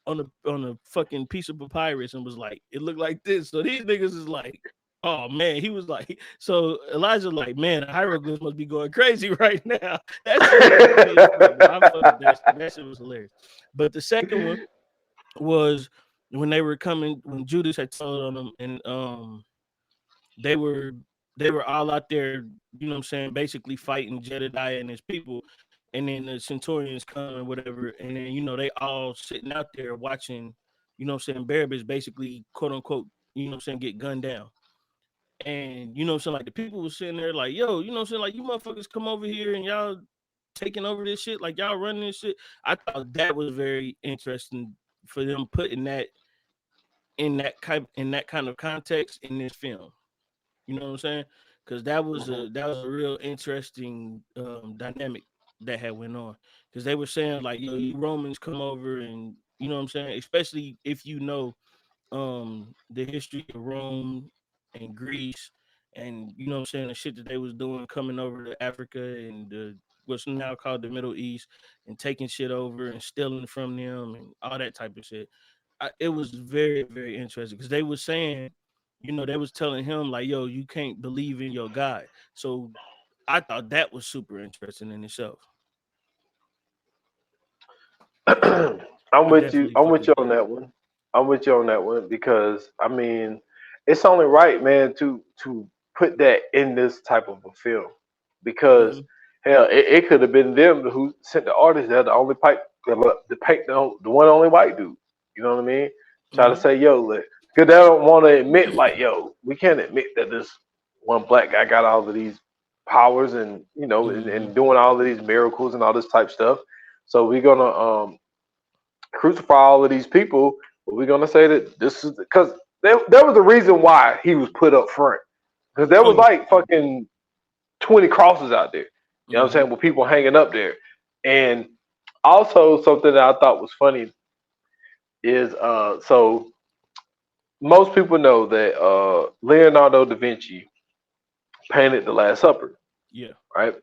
on a fucking piece of papyrus and was like, it looked like this. So these niggas is like, oh man, he was like, so Elijah like, man, the hieroglyphs must be going crazy right now. That shit was hilarious. But the second one was when they were coming, when Judas had told on them, and they were all out there, what I'm saying, basically fighting Jedediah and his people. And then the centurions come and whatever, and then they all sitting out there watching, what I'm saying, Barabbas basically, quote unquote, what I'm saying, get gunned down. And what I'm saying, like the people were sitting there like, yo, what I'm saying, like you motherfuckers come over here and y'all taking over this shit, like y'all running this shit. I thought that was very interesting for them putting that in that kind of context in this film. You know what I'm saying? Because that was a real interesting dynamic that had went on. Because they were saying like, yo, you Romans come over, and you know what I'm saying, especially if you know the history of Rome and Greece, and you know what I'm saying, the shit that they was doing coming over to Africa and what's now called the Middle East, and taking shit over and stealing from them and all that type of shit. It was very, very interesting because they were saying, they was telling him like, yo, you can't believe in your God. So I thought that was super interesting in itself. I'm with you on that one. I'm with you on that one because I mean, it's only right, man, to put that in this type of a film because hell, it could have been them who sent the artist there, the only the paint the one only white dude. You know what I mean? Try to say, yo, because they don't want to admit, like, yo, we can't admit that this one black guy got all of these powers and and doing all of these miracles and all this type stuff. So we're gonna crucify all of these people we're gonna say that this is because there was a reason why he was put up front. Because there was like fucking 20 crosses out there. You know what I'm saying? With people hanging up there. And also something that I thought was funny is so most people know that Leonardo da Vinci painted the Last Supper. Yeah. Right.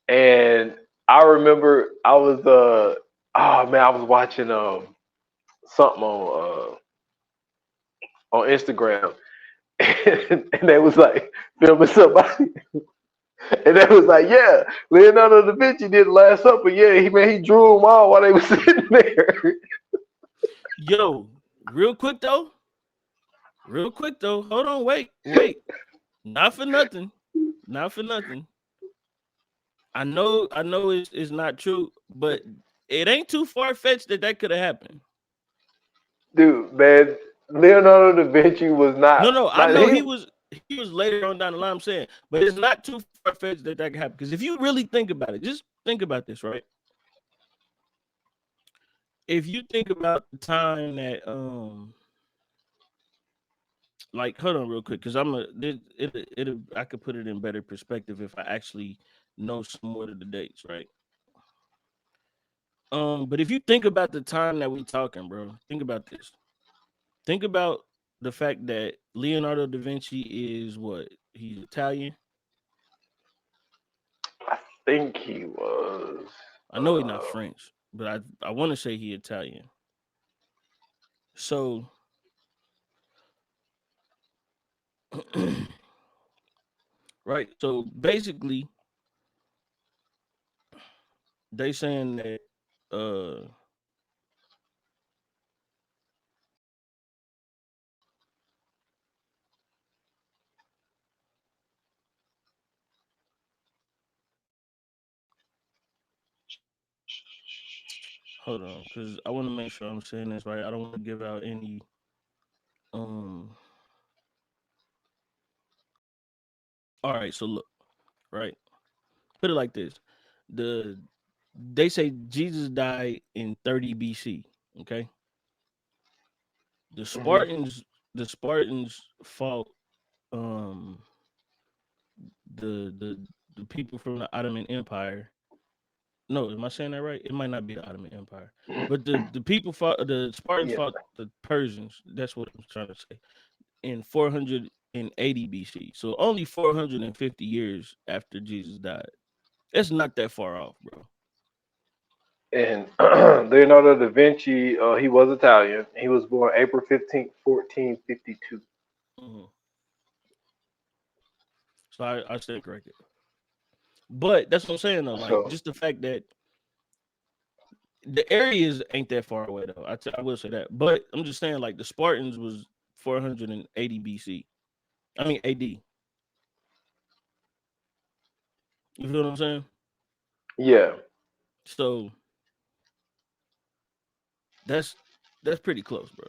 And I remember I was I was watching something on Instagram and they was like filming somebody and they was like, yeah, Leonardo da Vinci did the Last Supper. Yeah, he drew them all while they was sitting there. Yo, real quick though. Hold on, wait. Not for nothing. I know it's not true, but it ain't too far-fetched that could have happened. Dude, man, Leonardo da Vinci was not. No, I know he was later on down the line, I'm saying, but it's not too far-fetched that could happen. Because if you really think about it, just think about this, right? If you think about the time that like, hold on real quick, because I could put it in better perspective if I actually know some more of the dates, right? But if you think about the time that we talking, bro, think about this. Think about the fact that Leonardo da Vinci is what? He's Italian. I think he was. I know he's not French, but I want to say he's Italian. So right. So basically, they saying that hold on, because I want to make sure I'm saying this right. I don't want to give out any all right, so look, right. Put it like this. They say Jesus died in 30 BC, okay? The Spartans fought the people from the Ottoman Empire. No, am I saying that right? It might not be the Ottoman Empire. But the people fought the Spartans fought the Persians. That's what I'm trying to say. In 480 BC. So only 450 years after Jesus died. That's not that far off, bro. And Leonardo da Vinci, he was Italian. He was born April 15th, 1452. Mm-hmm. So I stand corrected. But that's what I'm saying though. Like just the fact that the areas ain't that far away though. I will say that. But I'm just saying like the Spartans was 480 BC. I mean AD. You feel what I'm saying? Yeah. So that's pretty close, bro.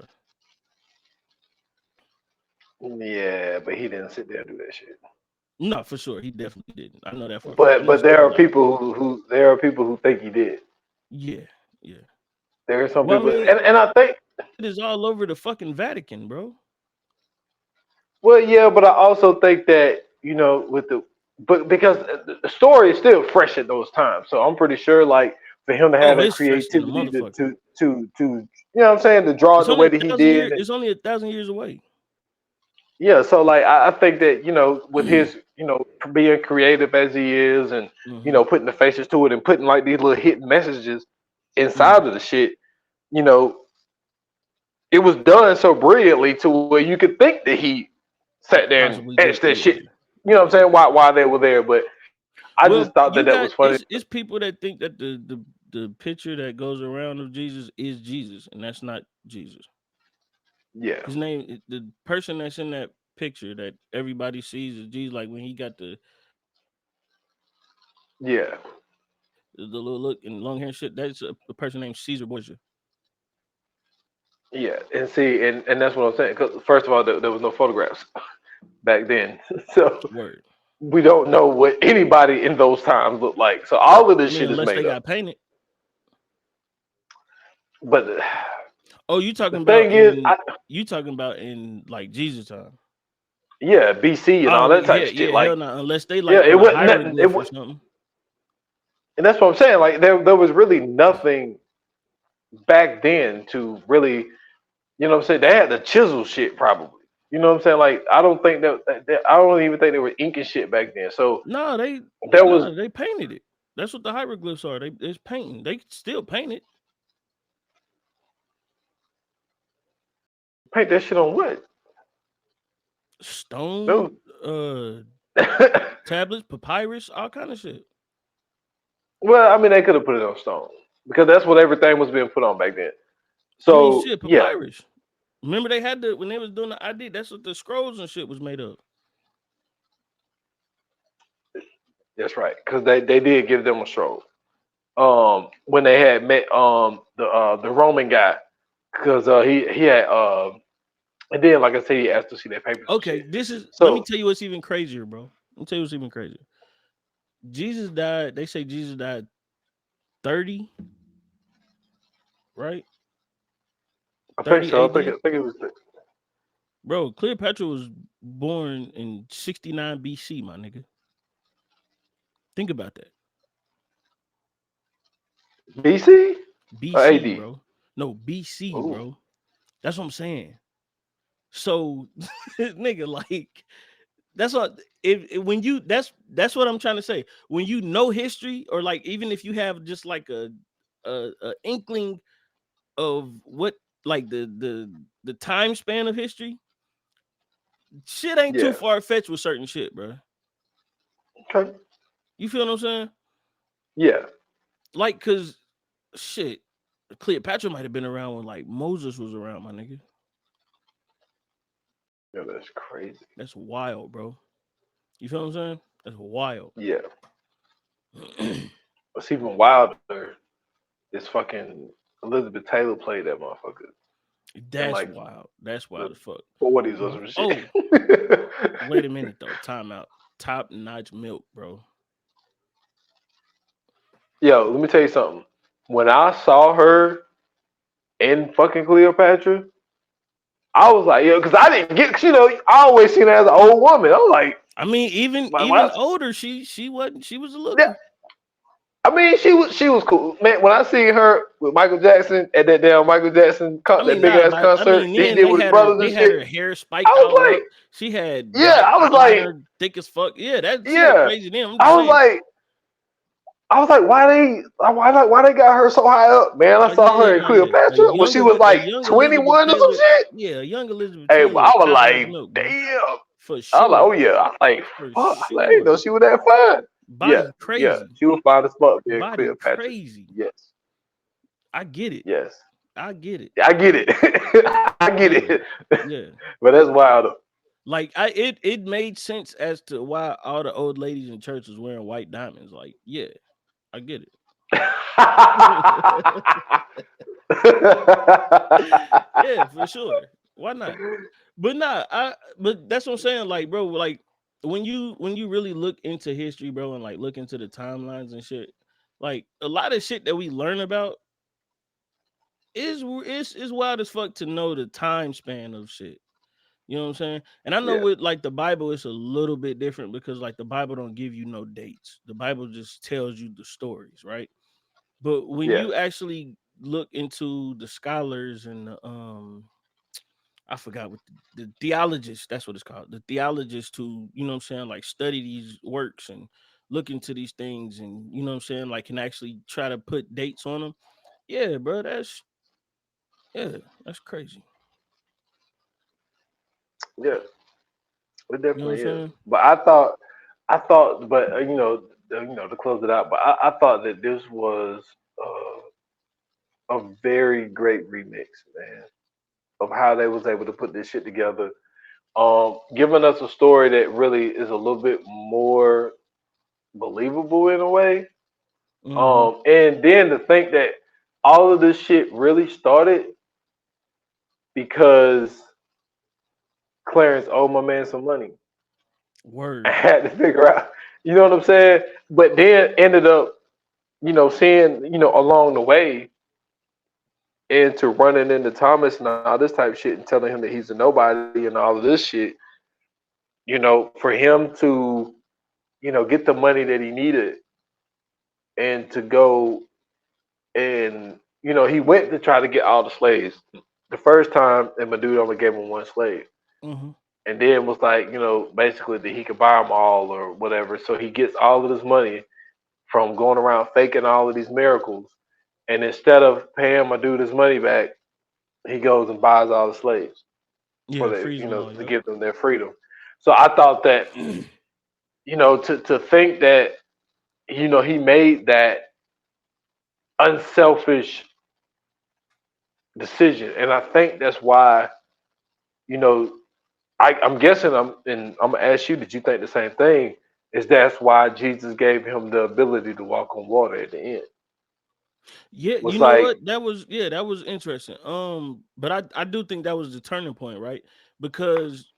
Yeah, but he didn't sit there and do that shit. No, for sure, he definitely didn't. I know that for. But there are people who think he did. Yeah. There are some people, and I think it is all over the fucking Vatican, bro. Well, yeah, but I also think that but because the story is still fresh at those times, so I'm pretty sure like for him to have that creativity to you know what I'm saying, to draw it the way that he did. It's only 1,000 years away. Yeah, so like I think that with his being creative as he is, and putting the faces to it and putting like these little hidden messages inside of the shit, it was done so brilliantly to where you could think that he sat there and etched that shit. You know what I'm saying? Why they were there, but I just thought that was funny. It's people that think that the picture that goes around of Jesus is Jesus, and that's not Jesus. Yeah, his name, the person that's in that picture that everybody sees is Jesus. Like when he got the little look and long hair and shit. That's a person named Caesar Borgia. Yeah, and see, and that's what I'm saying. Because first of all, there was no photographs back then, so we don't know what anybody in those times looked like. So all of this shit is made up. Unless they got painted. But Oh, you The talking thing about is, you talking about in like Jesus time? yeah, BC and all Oh that type yeah, of shit. yeah, hell Like, no, unless they yeah, like it on a wasn't nothing. It hieroglyph or was, something. and that's what I'm saying. Like, there was really nothing back then to really, you know what I'm saying? They had the chisel shit probably. You know what I'm saying? Like, I don't think I don't even think they were inking shit back then. So No, there was they painted it. That's what the hieroglyphs are. It's painting. They still paint it. paint that shit on what? Stone, No. tablets, papyrus, all kind of shit. Well, I mean, they could have put it on stone because that's what everything was being put on back then. I mean, So shit, yeah, papyrus. Remember they had when they was doing the ID. That's what the scrolls and shit was made of. that's right. Because they did give them a stroll. When they had met the Roman guy, because he had and then like I said, he asked to see their papers and Okay, shit. this is. Let me So tell you what's even crazier, bro. Let me tell you what's even crazier. Jesus died. They say Jesus died 30, right? I think 30 so. I AD. think it was Bro, Cleopatra was born in 69 BC, my nigga. Think about that. BC or BC, AD. bro. No, BC, Ooh. bro. That's what I'm saying. So, nigga, like, that's what when you that's what I'm trying to say. When you know history, or like even if you have just like a inkling of what like the time span of history, shit ain't too Yeah. far fetched with certain shit, bro. Okay. You feel what I'm saying? Yeah. Like, cause shit, Cleopatra might have been around when like Moses was around, my nigga. Yeah, that's crazy. That's wild, bro. You feel what I'm saying? That's wild. Yeah. What's even wilder is fucking Elizabeth Taylor played that motherfucker in That's like wild. That's the wild as fuck. 40s or some shit. Oh, wait a minute though. Time out. Top notch milk, bro. Yo, let me tell you something. When I saw her in fucking Cleopatra, I was like, yo, because I didn't get, 'cause, you know, I always seen her as an old woman. I was like, I mean, even older, she was a yeah. looker. I mean, she was cool, man. When I seen her with Michael Jackson at that damn Michael Jackson I that mean, big ass concert he then did with his brothers they and had shit, her hair I spiked was all like, up. She had yeah, black I was like, eyeliner, thick as fuck. Yeah, she looked yeah, crazy then. I'm just I was saying. like, why they got her so high up, man? I Oh saw her in yeah. Cleopatra when she was A like young Elizabeth 21 or some Taylor. shit. Yeah, a young Elizabeth Hey, Taylor I is was top notch like, milk, bro. damn. For I was like, sure. oh yeah. I was like, For fuck. I was like, I didn't know sure. she was that fine. Yeah, Body yeah. crazy. She was fine as fuck being Body Cleopatra. crazy. Yes, I get it. yes. I get it. I get it. I get Yeah. it. Yeah. But that's wild. Like it made sense as to why all the old ladies in church was wearing white diamonds. Like, yeah, I get it. Yeah, for sure. Why not? But but that's what I'm saying. Like, bro, like when you really look into history, bro, and like look into the timelines and shit, like a lot of shit that we learn about is wild as fuck to know the time span of shit. You know what I'm saying? And I know Yeah, with like the Bible, it's a little bit different because like the Bible don't give you no dates. The Bible just tells you the stories, right? But when yeah, you actually look into the scholars and the I forgot what the theologists, that's what it's called. The theologists who, you know what I'm saying, like study these works and look into these things and you know what I'm saying, like can actually try to put dates on them. Yeah, bro, that's crazy. yeah. It You know what definitely I'm is. saying? But but to close it out. But I thought that this was a very great remix, man, of how they was able to put this shit together. Giving us a story that really is a little bit more believable in a way. Mm-hmm. And then to think that all of this shit really started because Clarence owed my man some money. I Word. had to figure out, you know what I'm saying? But then ended up, seeing, along the way into running into Thomas and all this type of shit and telling him that he's a nobody and all of this shit, for him to, get the money that he needed and to go and, he went to try to get all the slaves. The first time, and my dude only gave him one slave. Mm-hmm. And then was like, basically that he could buy them all or whatever. So he gets all of this money from going around faking all of these miracles. And instead of paying my dude his money back, he goes and buys all the slaves for Yeah, the, freeze them all. to Yep. give them their freedom. So I thought that, to think that, he made that unselfish decision. And I think that's why, you know, I'm guessing and I'm gonna ask you, did you think the same thing? Is that's why Jesus gave him the ability to walk on water at the end? Yeah, you Was know like, what? That was interesting. But I do think that was the turning point, right? Because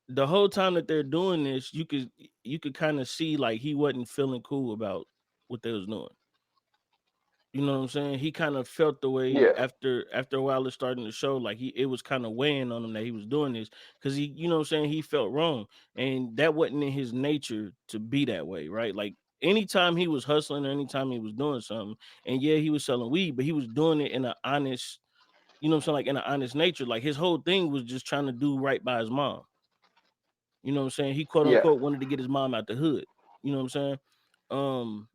the whole time that they're doing this, you could kind of see like he wasn't feeling cool about what they was doing. You know what I'm saying? He kind of felt the way yeah, after a while it's starting to show like it was kind of weighing on him that he was doing this because he, you know what I'm saying, he felt wrong. And that wasn't in his nature to be that way, right? Like anytime he was hustling or anytime he was doing something, and yeah, he was selling weed, but he was doing it in an honest, you know what I'm saying, like in an honest nature. Like his whole thing was just trying to do right by his mom. You know what I'm saying? He quote yeah, unquote wanted to get his mom out the hood. You know what I'm saying? Um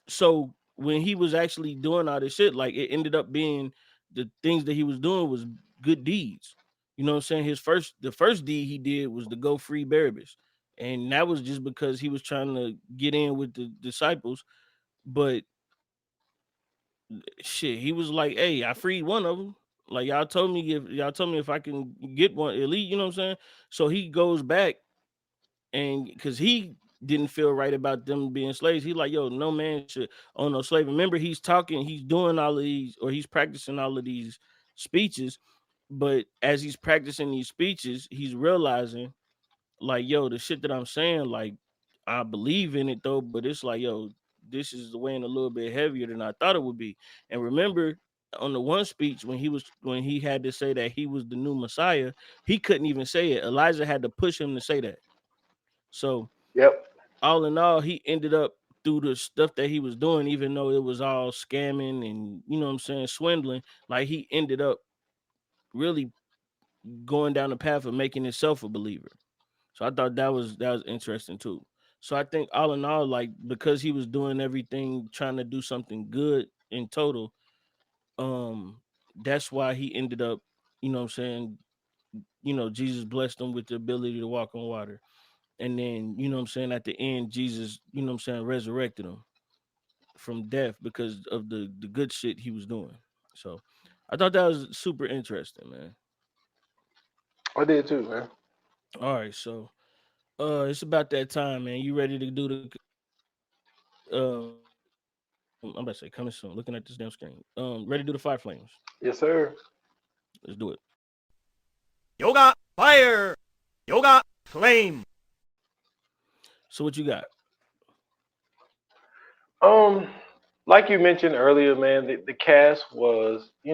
so when he was actually doing all this shit, like it ended up being the things that he was doing was good deeds. You know what I'm saying? The first deed he did was to go free Barabbas. And that was just because he was trying to get in with the disciples. But shit, he was like, hey, I freed one of them. Like y'all told me if I can get one elite, you know what I'm saying? So he goes back and because he didn't feel right about them being slaves, he like, yo, no man should own no slave. Remember, he's doing all of these, or he's practicing all of these speeches, but as he's practicing these speeches, he's realizing, like, yo, the shit that I'm saying, like, I believe in it though, but it's like, yo, this is weighing a little bit heavier than I thought it would be. And remember, on the one speech when he had to say that he was the new Messiah, he couldn't even say it. Elijah had to push him to say that. So yep, all in all, he ended up through the stuff that he was doing, even though it was all scamming and, you know what I'm saying, swindling, like he ended up really going down the path of making himself a believer. So I thought that was interesting too. So I think all in all, like because he was doing everything trying to do something good in total, that's why he ended up, you know what I'm saying, Jesus blessed him with the ability to walk on water. And then, you know what I'm saying, at the end, Jesus, you know what I'm saying, resurrected him from death because of the good shit he was doing. So I thought that was super interesting, man. I did too, man. All right, so it's about that time, man. You ready to do the I'm about to say coming soon. Looking at this damn screen. Ready to do the fire flames. Yes, sir. Let's do it. Yoga fire, yoga flame. So what you got? Um, like you mentioned earlier, man, the cast was, it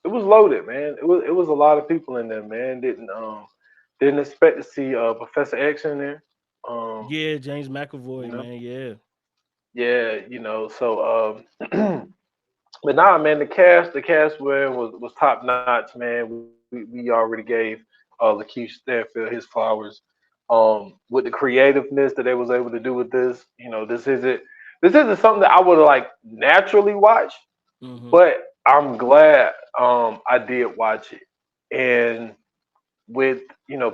was loaded, man. It was a lot of people in there, man. Didn't expect to see Professor X in there. Um, Yeah, James you McAvoy, know, man. Yeah. yeah, so but nah, man, the cast man was top notch, man. We already gave Lakeith Stanfield his flowers. With the creativeness that they was able to do with this, this isn't something that I would have like naturally watched, Mm-hmm. but I'm glad I did watch it. And with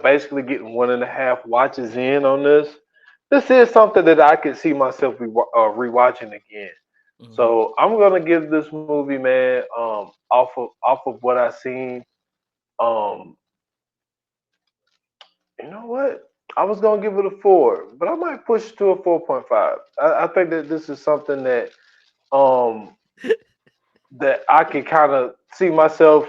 basically getting 1.5 watches in on this is something that I could see myself rewatching again. Mm-hmm. So I'm gonna give this movie, man, off of what I seen. Um, you know what? I was gonna give it a 4, but I might push to a 4.5. I think that this is something um that I can kind of see myself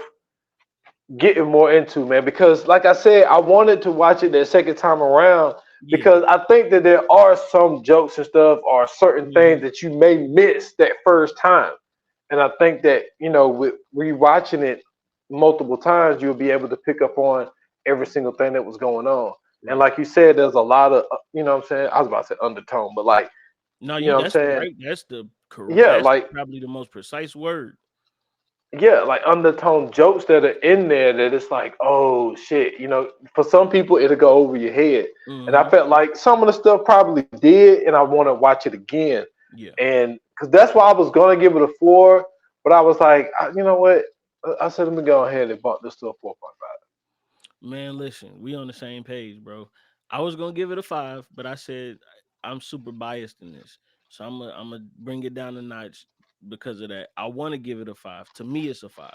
getting more into, man. Because like I said, I wanted to watch it that second time around Yeah. because I think that there are some jokes and stuff or certain Mm-hmm. things that you may miss that first time. And I think that, with rewatching it multiple times, you'll be able to pick up on every single thing that was going on. And Right. like you said, there's a lot of, what I'm saying? I was about to say undertone, but like, No, you know you what I'm that's the saying? right Yeah, that's like, probably the most precise word. yeah, like undertone jokes that are in there that it's like, oh shit, for some people it'll go over your head. And I Mm-hmm. felt like some of the stuff probably did, and I want to watch it again. Yeah. And because that's why I was gonna give it a 4, but I was like, you know what? I said let me go ahead and bump this to a 4.5. Man, listen, we on the same page, bro. I was gonna give it a 5, but I said I'm super biased in this, so I'm gonna bring it down a notch because of that. I want to give it a 5. To me, it's a 5,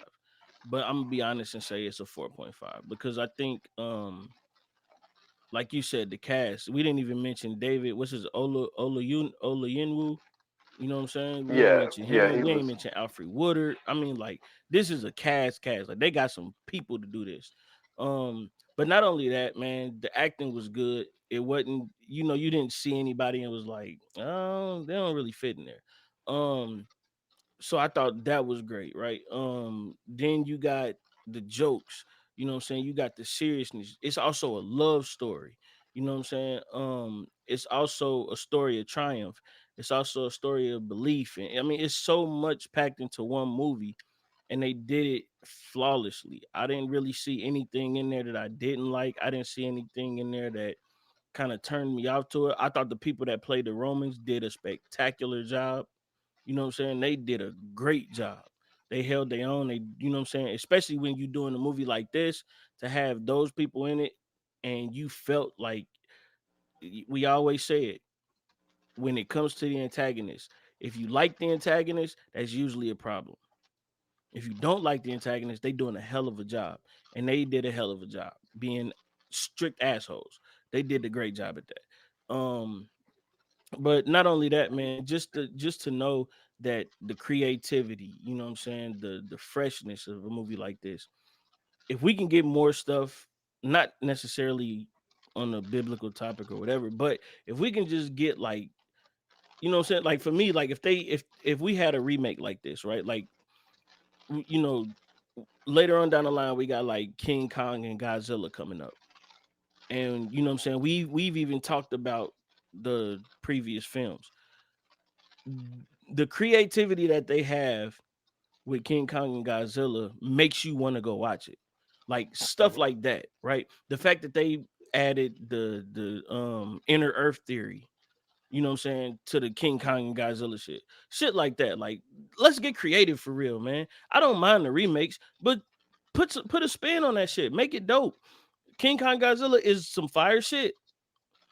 but I'm gonna be honest and say it's a 4.5 because I think, like you said, the cast. We didn't even mention David. What's his Olayunwu? You know what I'm saying? We ain't Yeah, mentioned yeah, him. he We ain't was. mentioned Alfred Woodard. I mean, like, this is a cast. Like, they got some people to do this. But not only that, man, the acting was good. It wasn't, you didn't see anybody and was like, oh, they don't really fit in there. So I thought that was great, right? Then you got the jokes, you know what I'm saying? You got the seriousness. It's also a love story. You know what I'm saying? It's also a story of triumph. It's also a story of belief. And I mean, it's so much packed into one movie, and they did it flawlessly. I didn't really see anything in there that I didn't like. I didn't see anything in there that kind of turned me off to it. I thought the people that played the Romans did a spectacular job. You know what I'm saying? They did a great job. They held their own. You know what I'm saying? Especially when you're doing a movie like this, to have those people in it and you felt like, we always say it, when it comes to the antagonist, if you like the antagonist, that's usually a problem. If you don't like the antagonist, they doing a hell of a job. And they did a hell of a job being strict assholes. They did a great job at that. But not only that, man, just to know that the creativity, you know what I'm saying, the freshness of a movie like this, if we can get more stuff, not necessarily on a biblical topic or whatever, but if we can just get, like, you know what I'm saying, like, for me, like, if we had a remake like this, right, like, you know, later on down the line we got like King Kong and Godzilla coming up, and you know what I'm saying, we've even talked about the previous films. The creativity that they have with King Kong and Godzilla makes you want to go watch it. Like, stuff like that, right? The fact that they added the inner earth theory, you know what I'm saying, to the King Kong and Godzilla shit. Shit like that. Like, let's get creative for real, man. I don't mind the remakes, but put a spin on that shit. Make it dope. King Kong Godzilla is some fire shit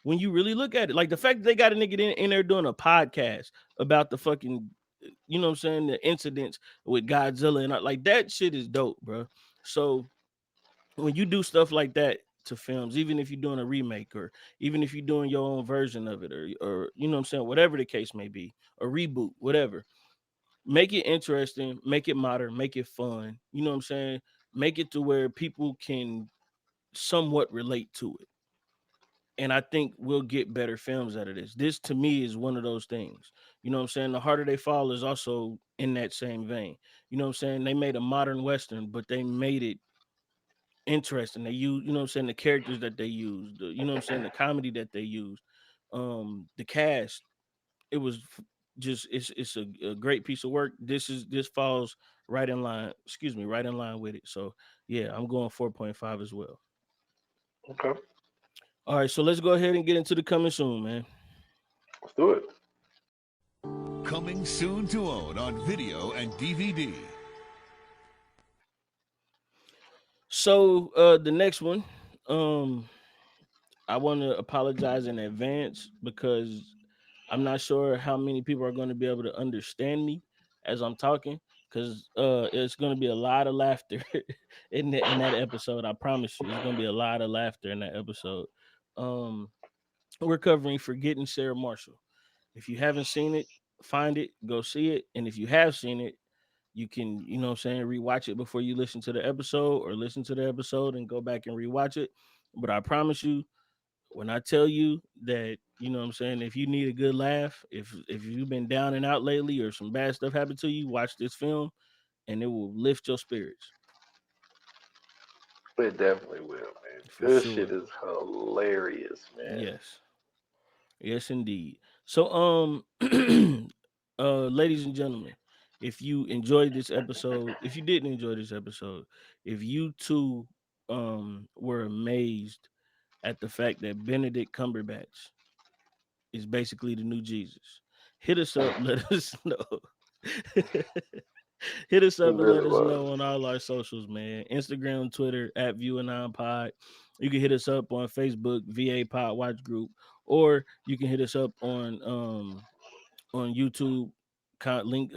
when you really look at it. Like, the fact that they got a nigga in there doing a podcast about the fucking, you know what I'm saying, the incidents with Godzilla, and like, that shit is dope, bro. So when you do stuff like that to films, even if you're doing a remake, or even if you're doing your own version of it, or you know what I'm saying, whatever the case may be, a reboot, whatever, make it interesting, make it modern, make it fun. You know what I'm saying? Make it to where people can somewhat relate to it, and I think we'll get better films out of this. This to me is one of those things. You know what I'm saying? The Harder They Fall is also in that same vein. You know what I'm saying? They made a modern western, but they made it interesting. They use, you know what I'm saying, the characters that they used, you know what I'm saying, the comedy that they used, the cast. It was just, it's a great piece of work. This falls right in line. Excuse me, right in line with it. So yeah, I'm going 4.5 as well. Okay, All right, so let's go ahead and get into the coming soon, man. let's do it. Coming soon to own on video and DVD. So the next one, um, I want to apologize in advance because I'm not sure how many people are going to be able to understand me as I'm talking, because it's going to be a lot of laughter in that episode. I promise you, it's going to be a lot of laughter in that episode. Um, we're covering Forgetting Sarah Marshall. If you haven't seen it, find it, go see it, and if you have seen it, you can, you know what I'm saying, rewatch it before you listen to the episode, or listen to the episode and go back and rewatch it. But I promise you, when I tell you that, you know what I'm saying, if you need a good laugh, if you've been down and out lately or some bad stuff happened to you, watch this film and it will lift your spirits It definitely will, man. for This shit sure. is hilarious, man. Yes. Yes, indeed. So, ladies and gentlemen, if you enjoyed this episode, if you didn't enjoy this episode, if you too were amazed at the fact that Benedict Cumberbatch is basically the new Jesus, hit us up, let us know. Hit us It up and let really us was. know on all our socials, man. Instagram, Twitter at ViewAnon You can hit us up on Facebook, VA Pod Watch Group, or you can hit us up on YouTube. Link.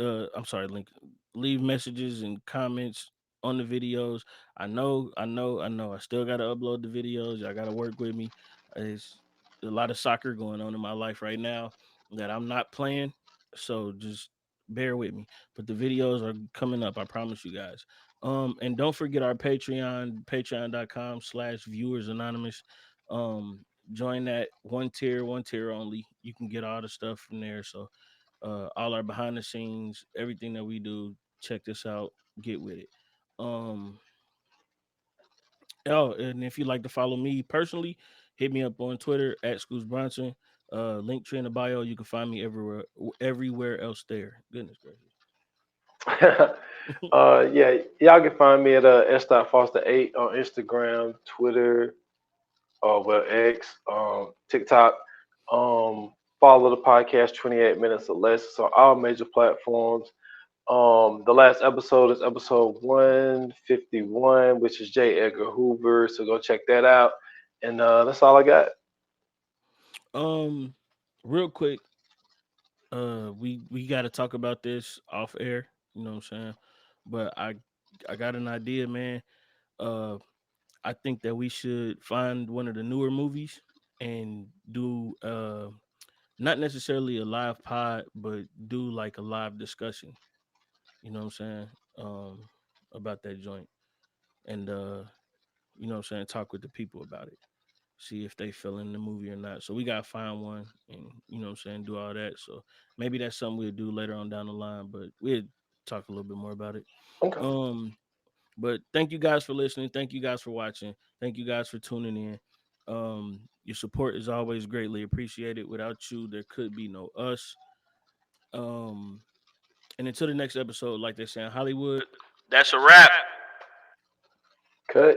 Leave messages and comments on the videos. I know. I still gotta upload the videos. Y'all gotta work with me. It's a lot of soccer going on in my life right now that I'm not playing. So just bear with me. But the videos are coming up. I promise you guys. And don't forget our Patreon, patreon.com/viewers anonymous. Um, join that one tier only. You can get all the stuff from there. So all our behind the scenes, everything that we do, check this out, get with it. Um, and if you'd like to follow me personally, hit me up on Twitter at Scoots Bronson. Link tree in the bio. You can find me everywhere else there. Goodness gracious. Yeah, y'all can find me at s.foster8 on Instagram, Twitter, X, TikTok. Follow the podcast 28 minutes or less. It's on all major platforms. The last episode is episode 151, which is J. Edgar Hoover. So go check that out. And that's all I got. Real quick, we got to talk about this off air. You know what I'm saying? But I got an idea, man. Uh, I think that we should find one of the newer movies and do not necessarily a live pod, but do like a live discussion. You know what I'm saying? About that joint. And you know what I'm saying, talk with the people about it. See if they feel in the movie or not. So we gotta find one and you know what I'm saying, do all that. So maybe that's something we'll do later on down the line, but we'll talk a little bit more about it. Okay. Um But thank you guys for listening. Thank you guys for watching. Thank you guys for tuning in. Your support is always greatly appreciated. Without you, there could be no us. Um, and until the next episode, like they say in Hollywood, that's a wrap. Cut.